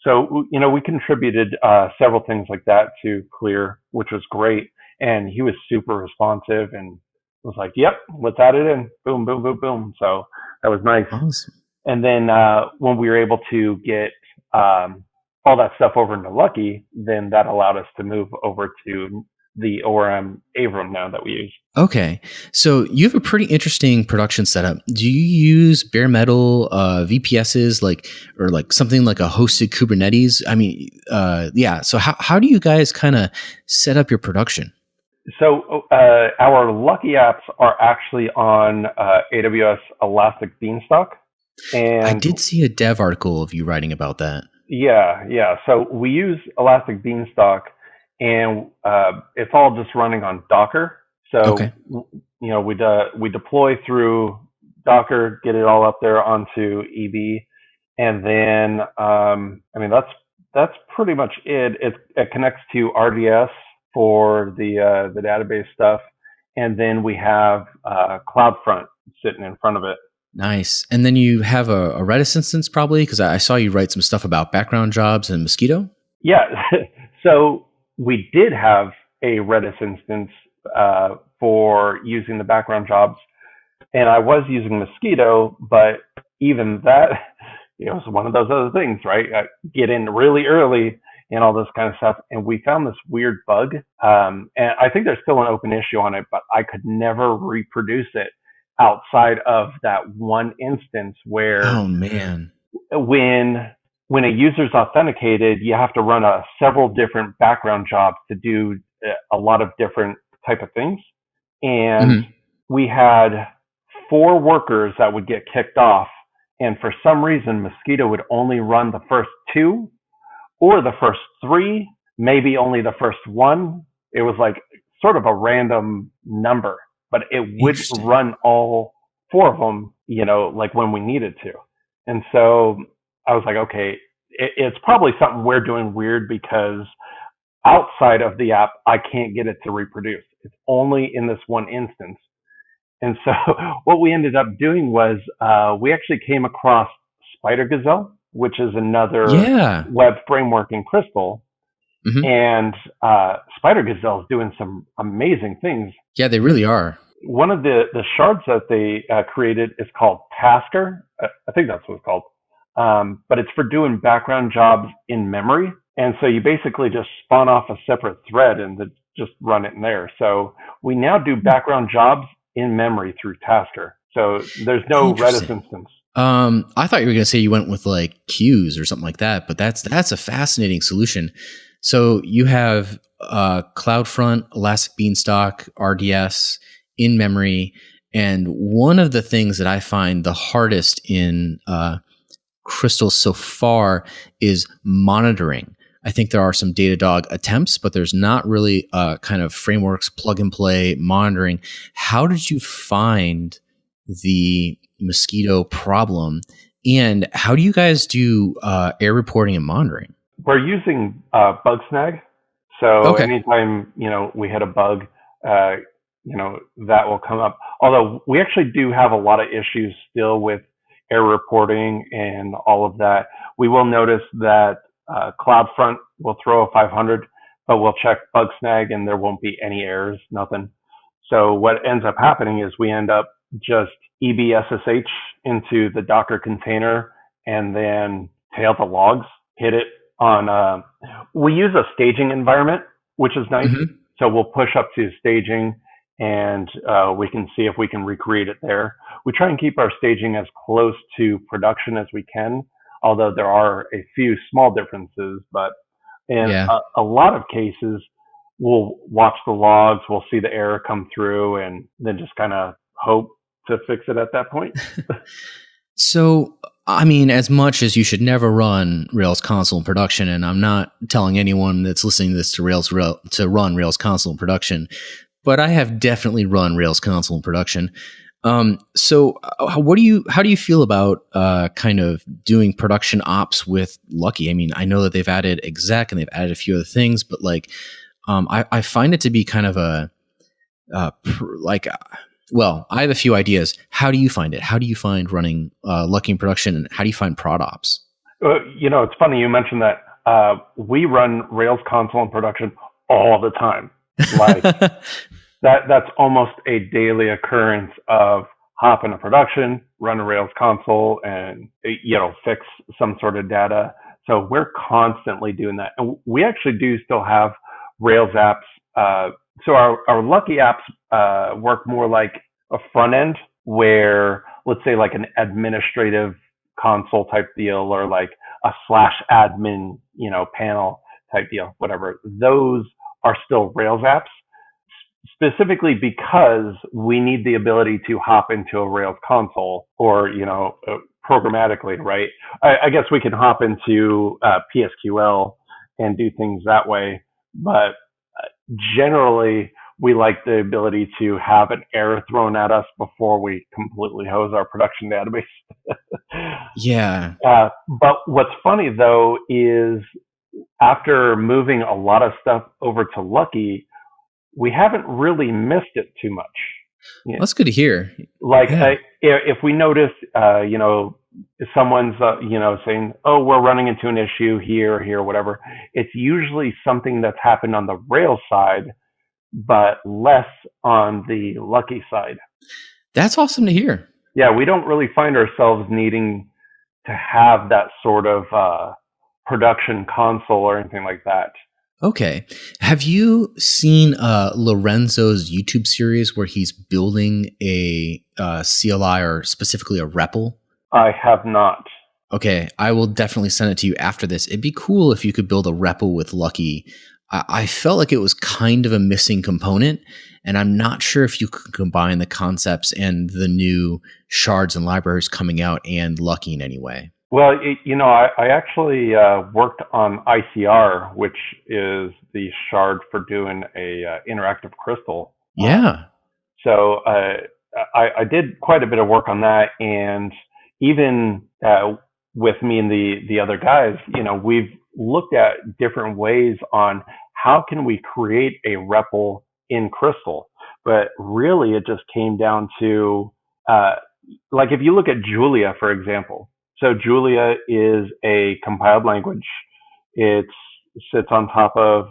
So, we contributed several things like that to Clear, which was great. And he was super responsive and was like, yep, let's add it in. Boom, boom, boom, boom. So that was nice. Awesome. And then when we were able to get all that stuff over into Lucky, then that allowed us to move over to the ORM Avram now that we use. Okay. So you have a pretty interesting production setup. Do you use bare metal VPSs or something like a hosted Kubernetes? I mean, yeah. So how do you guys kind of set up your production? So our Lucky apps are actually on AWS Elastic Beanstalk. And I did see a dev article of you writing about that. Yeah. So we use Elastic Beanstalk, and it's all just running on Docker. So Okay. we deploy through Docker, get it all up there onto EB, and then that's pretty much it. It connects to RDS for the database stuff, and then we have CloudFront sitting in front of it. Nice. And then you have a Redis instance probably, because I saw you write some stuff about background jobs and Mosquito. Yeah. So we did have a Redis instance for using the background jobs, and I was using Mosquito, but even that, it's one of those other things, right? Get in really early and all this kind of stuff. And we found this weird bug. And I think there's still an open issue on it, but I could never reproduce it outside of that one instance where Oh man. when a user's authenticated, you have to run several different background jobs to do a lot of different type of things. And we had 4 workers that would get kicked off. And for some reason, Mosquito would only run the first 2 or the first 3, maybe only the first 1. It was like sort of a random number, but it would run all 4 of them, like when we needed to. And so I was like, okay, it's probably something we're doing weird, because outside of the app, I can't get it to reproduce. It's only in this one instance. And so what we ended up doing was we actually came across Spider Gazelle, which is another Yeah. web framework in Crystal. Hmm. And Spider Gazelle is doing some amazing things. Yeah, they really are. One of the shards that they created is called Tasker. I think that's what it's called. But it's for doing background jobs in memory. And so you basically just spawn off a separate thread and just run it in there. So we now do background jobs in memory through Tasker. So there's no Redis Interesting. instance. I thought you were going to say you went with like queues or something like that, but that's a fascinating solution. So you have CloudFront, Elastic Beanstalk, RDS in memory, and one of the things that I find the hardest in Crystal so far is monitoring. I think there are some Datadog attempts, but there's not really kind of frameworks, plug and play monitoring. How did you find the mosquito problem, and how do you guys do error reporting and monitoring? We're using Bugsnag. So Okay. anytime, we hit a bug, uh, that will come up. Although we actually do have a lot of issues still with error reporting and all of that. We will notice that CloudFront will throw a 500, but we'll check Bugsnag and there won't be any errors, nothing. So what ends up happening is we end up just EBSSH into the Docker container and then tail the logs, hit it on, we use a staging environment, which is nice. Hmm. So we'll push up to staging and we can see if we can recreate it there. We try and keep our staging as close to production as we can, although there are a few small differences. But in Yeah. a lot of cases, we'll watch the logs, we'll see the error come through, and then just kind of hope to fix it at that point. So, I mean, as much as you should never run Rails console in production, and I'm not telling anyone that's listening to this to run Rails console in production, but I have definitely run Rails console in production. So, how do you feel about kind of doing production ops with Lucky? I mean, I know that they've added exec and they've added a few other things, but like, I find it to be kind of well, I have a few ideas. How do you find it? How do you find running Lucky in production, and how do you find prod ops? It's funny you mentioned that. We run Rails console in production all the time. Like that's almost a daily occurrence of hop into production, run a Rails console, and fix some sort of data. So we're constantly doing that, and we actually do still have Rails apps. So our Lucky apps work more like a front end, where let's say like an administrative console type deal, or like a /admin panel type deal, whatever. Those are still Rails apps, specifically because we need the ability to hop into a Rails console, or programmatically, right? I guess we can hop into PSQL and do things that way, but generally we like the ability to have an error thrown at us before we completely hose our production database. Yeah. But what's funny though is, after moving a lot of stuff over to Lucky, we haven't really missed it too much. Yeah. That's good to hear. Like Yeah. if we notice, if someone's, saying, "Oh, we're running into an issue here, or here, whatever," it's usually something that's happened on the Rails side, but less on the Lucky side. That's awesome to hear. Yeah, we don't really find ourselves needing to have that sort of production console or anything like that. Okay. Have you seen Lorenzo's YouTube series where he's building a CLI, or specifically a REPL? I have not. Okay, I will definitely send it to you after this. It'd be cool if you could build a REPL with Lucky. I felt like it was kind of a missing component, and I'm not sure if you could combine the concepts and the new shards and libraries coming out and Lucky in any way. Well, I actually worked on ICR, which is the shard for doing a interactive crystal. Yeah. So I did quite a bit of work on that, and even with me and the other guys, we've looked at different ways on how can we create a REPL in Crystal. But really, it just came down to, uh, like if you look at Julia, for example. So Julia is a compiled language. It sits on top of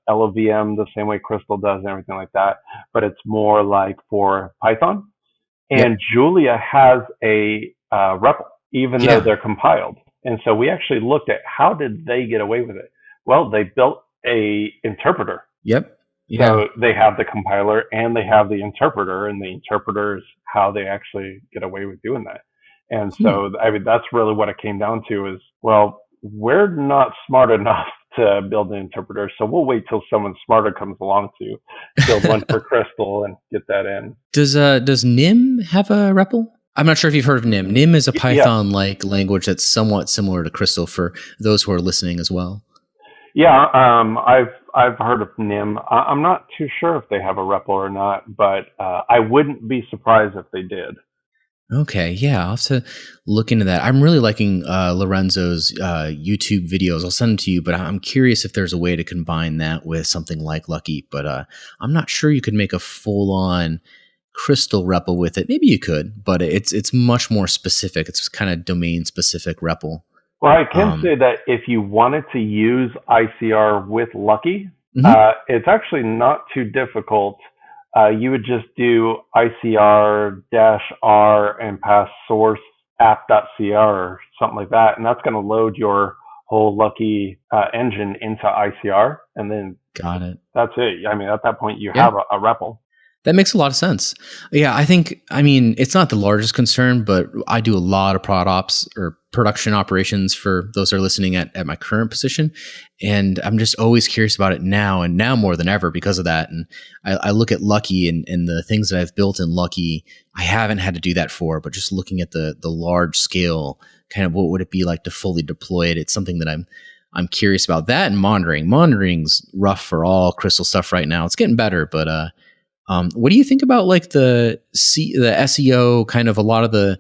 LLVM the same way Crystal does and everything like that, but it's more like for Python. And Yep. Julia has a REPL, even though Yeah. they're compiled. And so we actually looked at how did they get away with it? Well, they built a interpreter. Yep. Yeah. So they have the compiler and they have the interpreter, and the interpreter is how they actually get away with doing that. And Hmm. so, I mean, that's really what it came down to is, well, we're not smart enough to build an interpreter, so we'll wait till someone smarter comes along to build one for Crystal and get that in. Does Nim have a REPL? I'm not sure if you've heard of Nim. Nim is a Yeah, Python like language that's somewhat similar to Crystal for those who are listening as well. yeah. I've heard of NIM. I'm not too sure if they have a REPL or not, but I wouldn't be surprised if they did. Okay, yeah, I'll have to look into that. I'm really liking Lorenzo's YouTube videos. I'll send them to you, but I'm curious if there's a way to combine that with something like Lucky. But I'm not sure you could make a full-on Crystal REPL with it. Maybe you could, but it's much more specific. It's kind of domain-specific REPL. Well, I can Um, say that if you wanted to use ICR with Lucky, mhm. it's actually not too difficult. You would just do ICR -R and pass source app.cr or something like that, and that's going to load your whole Lucky engine into ICR, and then Got it. that's it. I mean, at that point, you Yeah. have a REPL. That makes a lot of sense. Yeah, I mean, it's not the largest concern, but I do a lot of prod ops or production operations for those that are listening at my current position. And I'm just always curious about it now and now more than ever because of that. And I look at Lucky and the things that I've built in Lucky, I haven't had to do that for, but just looking at the large scale, kind of what would it be like to fully deploy it? It's something that I'm curious about that and monitoring. Monitoring's rough for all Crystal stuff right now. It's getting better, but what do you think about like the SEO kind of a lot of the,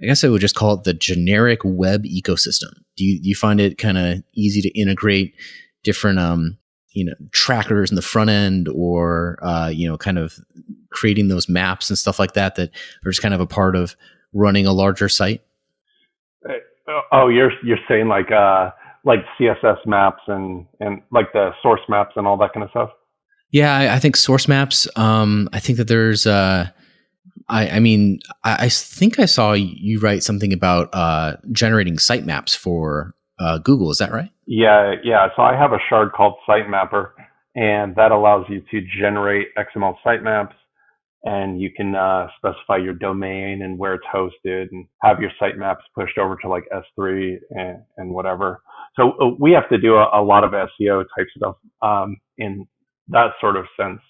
I guess I would just call it the generic web ecosystem? Do you find it kind of easy to integrate different trackers in the front end or kind of creating those maps and stuff like that that are just kind of a part of running a larger site? Oh, you're saying like CSS maps and like the source maps and all that kind of stuff. Yeah, I think source maps. I think that there's I mean, I think I saw you write something about generating sitemaps for Google. Is that right? Yeah, yeah. So I have a shard called Sitemapper, and that allows you to generate XML sitemaps, and you can specify your domain and where it's hosted, and have your sitemaps pushed over to like S3 and whatever. So we have to do a lot of SEO type stuff in that sort of sense.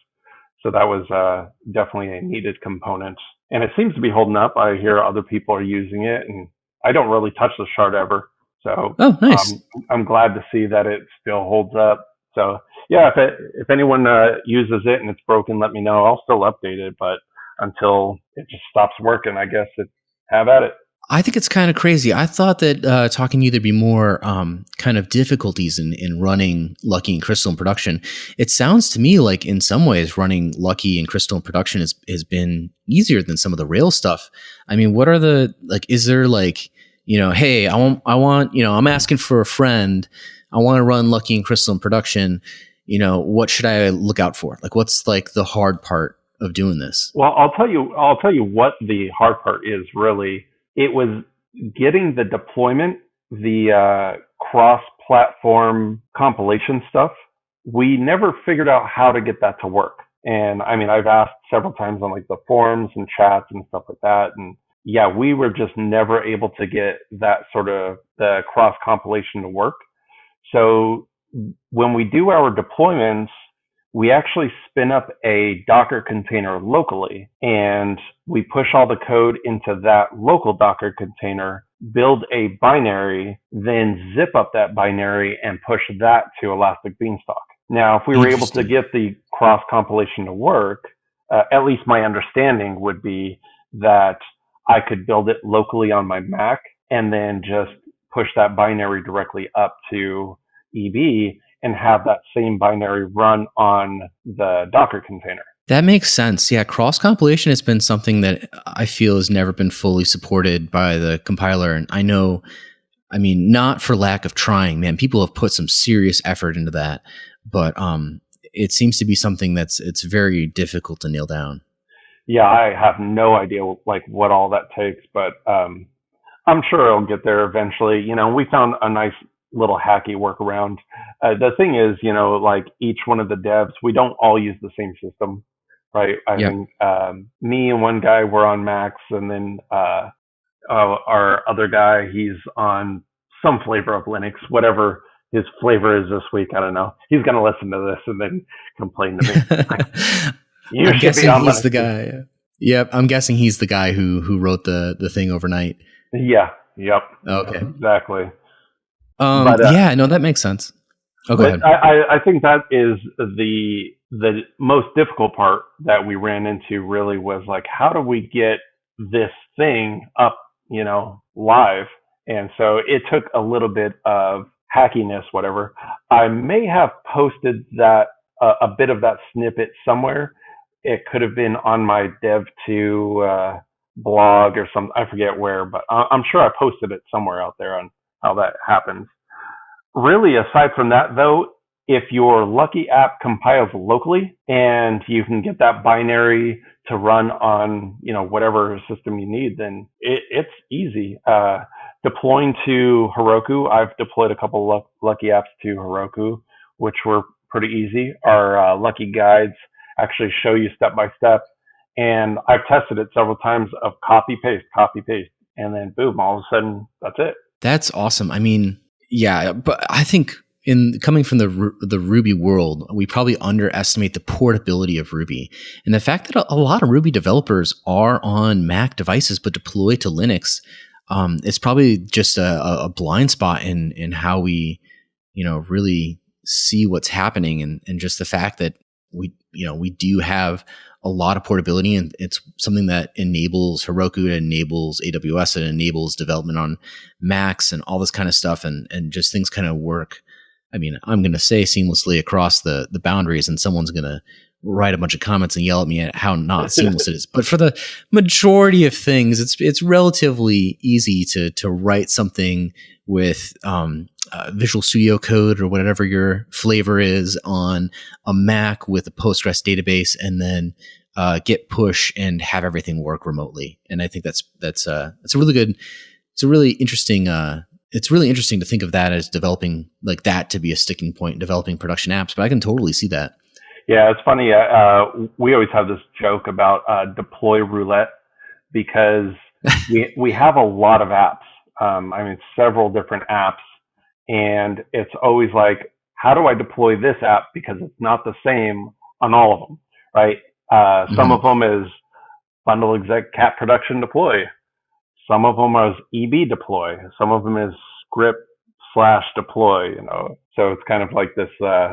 So that was definitely a needed component, and it seems to be holding up. I hear other people are using it, and I don't really touch the shard ever. So Oh, nice. I'm glad to see that it still holds up. So yeah, if anyone uses it and it's broken, let me know. I'll still update it, but until it just stops working, I guess have at it. I think it's kind of crazy. I thought that talking to you, there'd be more kind of difficulties in running Lucky and Crystal in production. It sounds to me like in some ways running Lucky and Crystal in production has been easier than some of the Rails stuff. I mean, what are the, like, is there like, hey, I want, I'm asking for a friend. I want to run Lucky and Crystal in production. What should I look out for? Like, what's like the hard part of doing this? Well, I'll tell you what the hard part is really. It was getting the deployment, the cross-platform compilation stuff. We never figured out how to get that to work. And I mean, I've asked several times on like the forums and chats and stuff like that. And yeah, we were just never able to get that sort of the cross compilation to work. So when we do our deployments, we actually spin up a Docker container locally and we push all the code into that local Docker container, build a binary, then zip up that binary and push that to Elastic Beanstalk. Now, if we were able to Interesting. get the cross compilation to work, at least my understanding would be that I could build it locally on my Mac and then just push that binary directly up to EB and have that same binary run on the Docker container. That makes sense. Yeah, cross compilation has been something that I feel has never been fully supported by the compiler. And I know, I mean, not for lack of trying, man. People have put some serious effort into that, but it seems to be something it's very difficult to nail down. Yeah, I have no idea like what all that takes, but I'm sure it'll get there eventually. We found a nice little hacky workaround. The thing is, like each one of the devs, we don't all use the same system, right? I Yep. think me and one guy were on Macs, and then our other guy, he's on some flavor of Linux, whatever his flavor is this week. I don't know. He's gonna listen to this and then complain to me. Like, you I'm should be guessing on he's Linux the too. guy. Yep, I'm guessing he's the guy who wrote the thing overnight. Yeah. Yep. Yep. Okay. Exactly. But Yeah, no, that makes sense. Oh, go But ahead. I think that is the most difficult part that we ran into really was like how do we get this thing up, live? And so it took a little bit of hackiness, whatever. I may have posted that a bit of that snippet somewhere. It could have been on my Dev2 blog or some, I forget where, but I'm sure I posted it somewhere out there on how that happens. Really, aside from that, though, if your Lucky app compiles locally and you can get that binary to run on, whatever system you need, then it's easy. Deploying to Heroku, I've deployed a couple of Lucky apps to Heroku, which were pretty easy. Our Lucky guides actually show you step by step, and I've tested it several times of copy paste, and then boom, all of a sudden that's it. That's awesome. I mean, yeah, but I think in coming from the Ruby world, we probably underestimate the portability of Ruby and the fact that a lot of Ruby developers are on Mac devices but deploy to Linux. It's probably just a blind spot in how we, really see what's happening, and just the fact that we do have a lot of portability, and it's something that enables Heroku, it enables AWS, it enables development on Macs and all this kind of stuff, and just things kind of work. I mean, I'm going to say seamlessly across the boundaries, and someone's going to write a bunch of comments and yell at me at how not seamless it is. But for the majority of things, it's relatively easy to write something with Visual Studio Code or whatever your flavor is on a Mac with a Postgres database, and then git push and have everything work remotely. And I think that's a really good. It's a really interesting. It's really interesting to think of that as developing like that to be a sticking point in developing production apps. But I can totally see that. Yeah, it's funny. We always have this joke about deploy roulette because we have a lot of apps. I mean, several different apps, and it's always like, how do I deploy this app because it's not the same on all of them, right? Some Mm-hmm. of them is bundle exec cat production deploy. Some of them is EB deploy. Some of them is script slash deploy, So it's kind of like this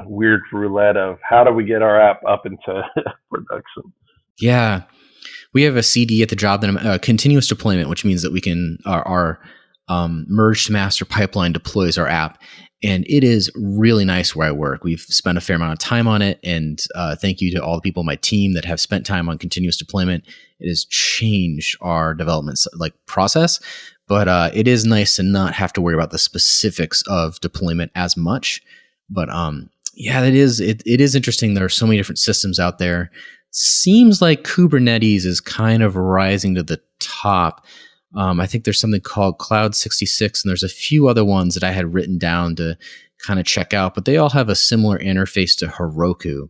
weird roulette of how do we get our app up into production. Yeah, we have a CD at the job that continuous deployment, which means that we can our merge to master pipeline deploys our app, and it is really nice where I work. We've spent a fair amount of time on it, and thank you to all the people on my team that have spent time on continuous deployment. It has changed our development process, but it is nice to not have to worry about the specifics of deployment as much. But yeah, it is interesting. There are so many different systems out there. Seems like Kubernetes is kind of rising to the top. I think there's something called Cloud 66, and there's a few other ones that I had written down to kind of check out, but they all have a similar interface to Heroku.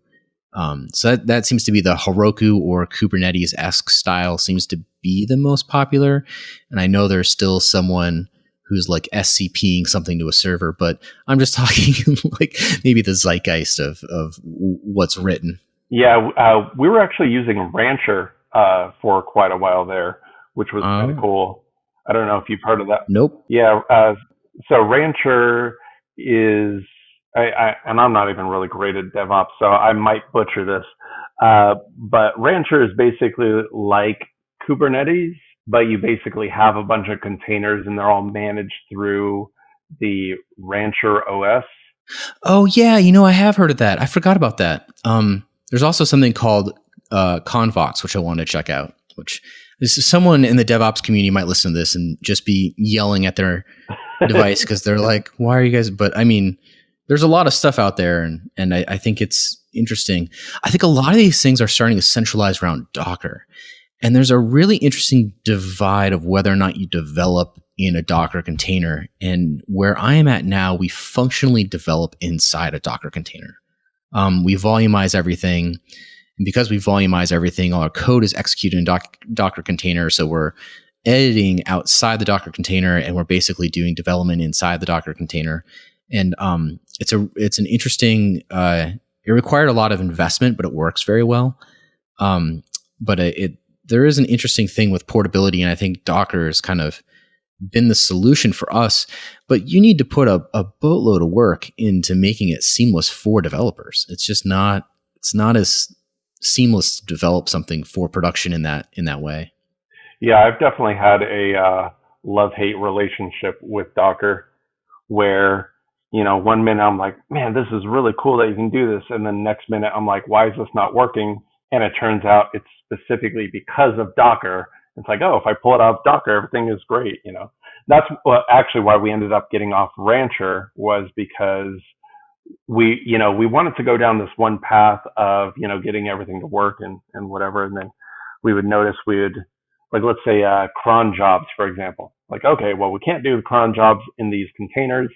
So that seems to be the Heroku or Kubernetes-esque style seems to be the most popular. And I know there's still someone who's like SCPing something to a server, but I'm just talking like maybe the zeitgeist of what's written. Yeah, we were actually using Rancher for quite a while there, which was kind of Oh, cool. I don't know if you've heard of that. nope. Yeah, so Rancher is, and I'm not even really great at DevOps, so I might butcher this. But Rancher is basically like Kubernetes, but you basically have a bunch of containers and they're all managed through the Rancher OS. Oh yeah, I have heard of that. I forgot about that. There's also something called Convox, which I wanted to check out. Which is someone in the DevOps community might listen to this and just be yelling at their device because they're like, "Why are you guys?" But I mean, there's a lot of stuff out there, and I think it's interesting. I think a lot of these things are starting to centralize around Docker. And there's a really interesting divide of whether or not you develop in a Docker container. And where I am at now, we functionally develop inside a Docker container. We volumize everything. And because we volumize everything, all our code is executed in Docker container. So we're editing outside the Docker container, and we're basically doing development inside the Docker container. And it's an interesting. It required a lot of investment, but it works very well. There is an interesting thing with portability, and I think Docker has kind of been the solution for us. But you need to put a boatload of work into making it seamless for developers. It's not as seamless to develop something for production in that way. Yeah, I've definitely had a love-hate relationship with Docker, where, one minute I'm like, man, this is really cool that you can do this, and then next minute I'm like, why is this not working? And it turns out it's specifically because of Docker. It's like, oh, if I pull it out of Docker, everything is great. That's actually why we ended up getting off Rancher, was because we wanted to go down this one path of, getting everything to work and whatever. And then we would notice like, let's say, cron jobs, for example, like, okay, well, we can't do the cron jobs in these containers.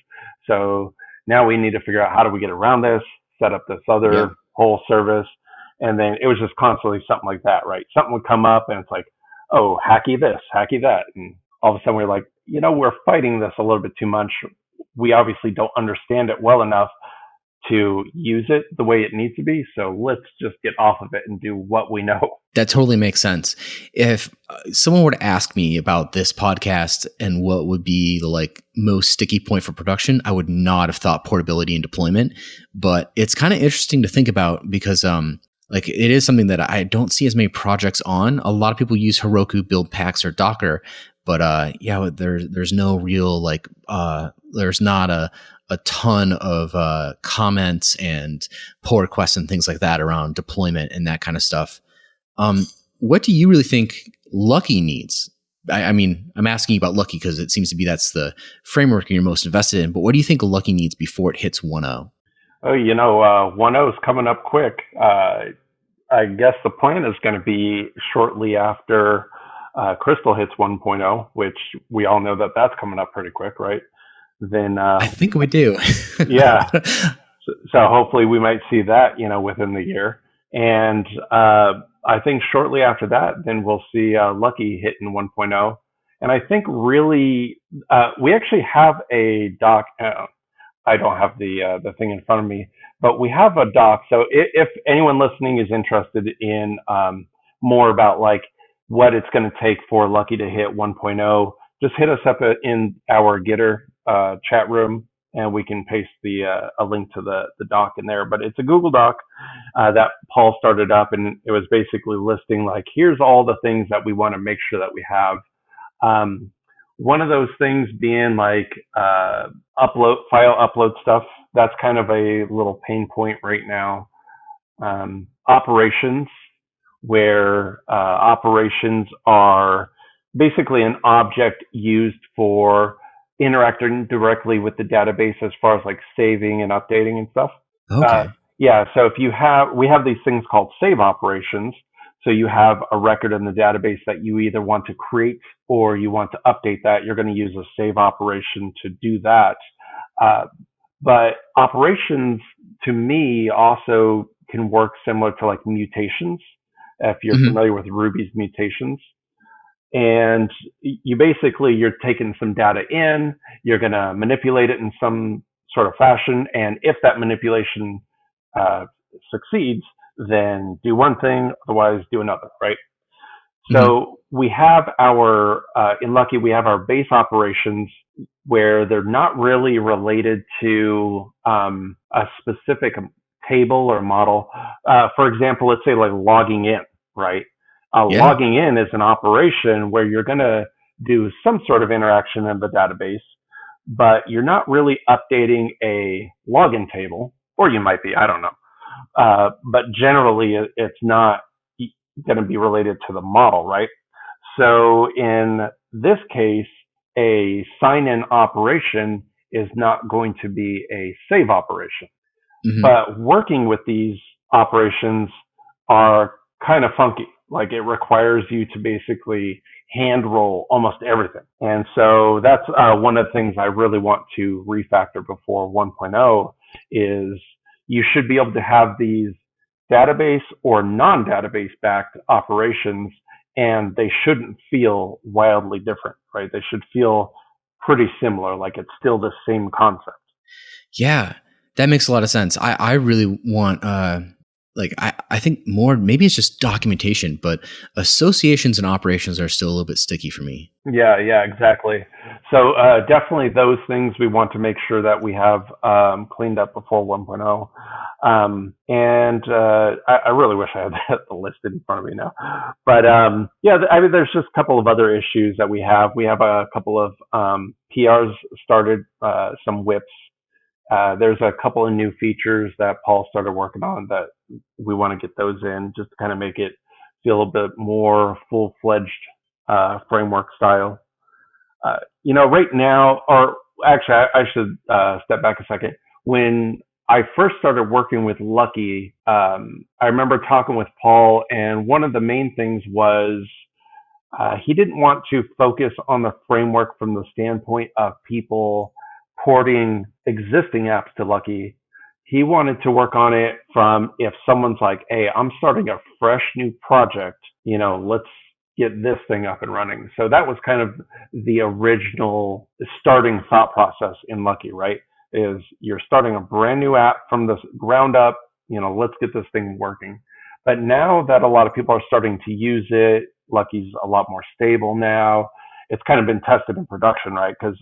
So now we need to figure out how do we get around this, set up this other whole service. And then it was just constantly something like that, right? Something would come up and it's like, oh, hacky this, hacky that. And all of a sudden we're like, we're fighting this a little bit too much. We obviously don't understand it well enough to use it the way it needs to be. So let's just get off of it and do what we know. That totally makes sense. If someone were to ask me about this podcast and what would be the most sticky point for production, I would not have thought portability and deployment. But it's kind of interesting to think about because it is something that I don't see as many projects on. A lot of people use Heroku, build packs, or Docker, but there's no real there's not a ton of comments and pull requests and things like that around deployment and that kind of stuff. What do you really think Lucky needs? I mean, I'm asking you about Lucky because it seems to be that's the framework you're most invested in. But what do you think Lucky needs before it hits 1.0? Oh, 1.0 is coming up quick. I guess the plan is going to be shortly after Crystal hits 1.0, which we all know that that's coming up pretty quick, right? Then I think we do. Yeah. So hopefully we might see that, within the year. And I think shortly after that, then we'll see Lucky hitting 1.0. And I think really we actually have a doc. I don't have the thing in front of me, but we have a doc. So if anyone listening is interested in more about what it's going to take for Lucky to hit 1.0, just hit us up in our Gitter chat room, and we can paste a link to the doc in there. But it's a Google Doc that Paul started up, and it was basically listing here's all the things that we want to make sure that we have. One of those things being file upload stuff. That's kind of a little pain point right now. Operations, where operations are basically an object used for interacting directly with the database as far as saving and updating and stuff. Okay. So we have these things called save operations. So you have a record in the database that you either want to create or you want to update that. You're going to use a save operation to do that. But operations, to me, also can work similar to mutations, if you're familiar with Ruby's mutations. And you're taking some data in, you're going to manipulate it in some sort of fashion. And if that manipulation succeeds, then do one thing, otherwise do another, right? So we have in Lucky, we have our base operations where they're not really related to a specific table or model. For example, let's say logging in, right? Logging in is an operation where you're going to do some sort of interaction in the database, but you're not really updating a login table, or you might be, I don't know. But generally, it's not. going to be related to the model, right? So in this case, a sign-in operation is not going to be a save operation. Mm-hmm. But working with these operations are kind of funky. Like it requires you to basically hand roll almost everything. And so that's one of the things I really want to refactor before 1.0 is you should be able to have these database or non-database backed operations, and they shouldn't feel wildly different, right? They should feel pretty similar, like it's still the same concept. Yeah, that makes a lot of sense. I really want, I think more, maybe it's just documentation, but associations and operations are still a little bit sticky for me. Yeah, exactly. So definitely those things we want to make sure that we have cleaned up before 1.0. I really wish I had that listed in front of me now. But yeah, I mean, there's just a couple of other issues that we have. We have a couple of PRs started, some whips. There's a couple of new features that Paul started working on that we want to get those in just to kind of make it feel a bit more full-fledged framework style. Right now, or actually, I should step back a second. When I first started working with Lucky, I remember talking with Paul, and one of the main things was he didn't want to focus on the framework from the standpoint of people porting existing apps to Lucky. He wanted to work on it from if someone's like, hey, I'm starting a fresh new project, let's get this thing up and running. So that was kind of the original starting thought process in Lucky, right? Is you're starting a brand new app from the ground up, let's get this thing working. But now that a lot of people are starting to use it, Lucky's a lot more stable now. It's kind of been tested in production, right? Because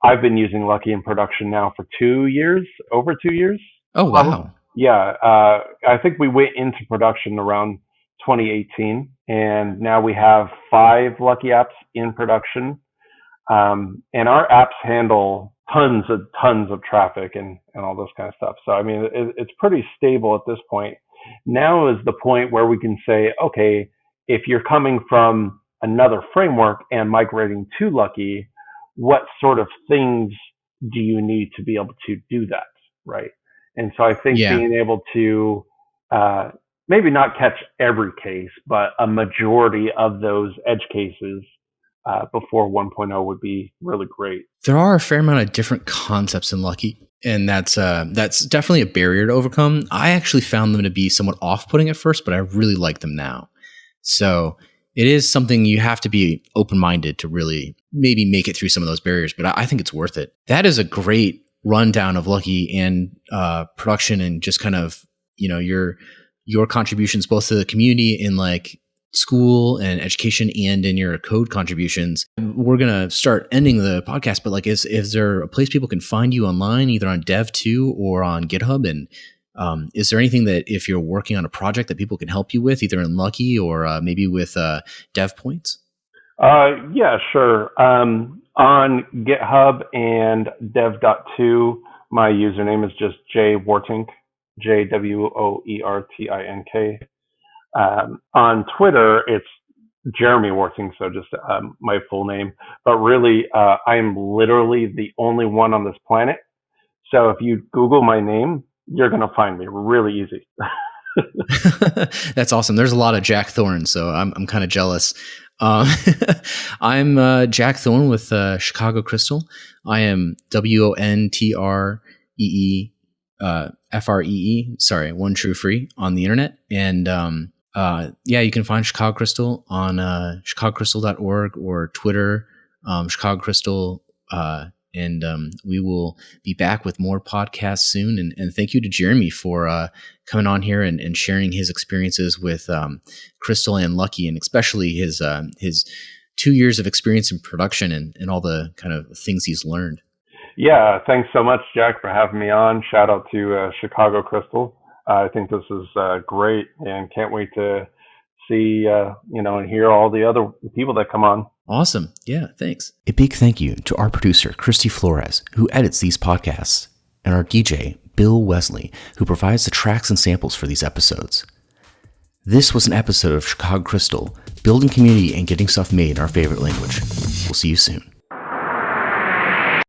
I've been using Lucky in production now for 2 years, over 2 years. Oh, wow. Yeah. I think we went into production around 2018, and now we have 5 Lucky apps in production. And our apps handle tons of traffic and all this kind of stuff. So, I mean, it's pretty stable at this point. Now is the point where we can say, okay, if you're coming from another framework and migrating to Lucky, what sort of things do you need to be able to do that, right? And so I think being able to maybe not catch every case, but a majority of those edge cases before 1.0 would be really great. There are a fair amount of different concepts in Lucky, and that's definitely a barrier to overcome. I actually found them to be somewhat off-putting at first, but I really like them now. So it is something you have to be open-minded to really maybe make it through some of those barriers, but I think it's worth it. That is a great rundown of Lucky and production, and just kind of, your contributions both to the community in like school and education and in your code contributions. We're going to start ending the podcast, but like, is there a place people can find you online, either on Dev2 or on GitHub? And is there anything that if you're working on a project that people can help you with, either in Lucky or maybe with Dev Points? Yeah, sure. On GitHub and dev.2, my username is just Woertink, Woertink. On Twitter, it's Jeremy Woertink, so just my full name. But really, I'm literally the only one on this planet. So if you Google my name, you're going to find me really easy. That's awesome. There's a lot of Jack Thorne, so I'm kind of jealous. I'm Jack Thorne with Chicago Crystal. I am WONTREE FREE. Sorry, one true free on the internet. And you can find Chicago Crystal on chicagocrystal.org or Twitter, Chicago Crystal. And we will be back with more podcasts soon. And thank you to Jeremy for coming on here and sharing his experiences with Crystal and Lucky, and especially his 2 years of experience in production and all the kind of things he's learned. Yeah, thanks so much, Jack, for having me on. Shout out to Chicago Crystal. I think this is great, and can't wait to see, and hear all the other people that come on. Awesome. Yeah, thanks. A big thank you to our producer, Christy Flores, who edits these podcasts, and our DJ, Bill Wesley, who provides the tracks and samples for these episodes. This was an episode of Chicago Crystal, building community and getting stuff made in our favorite language. We'll see you soon.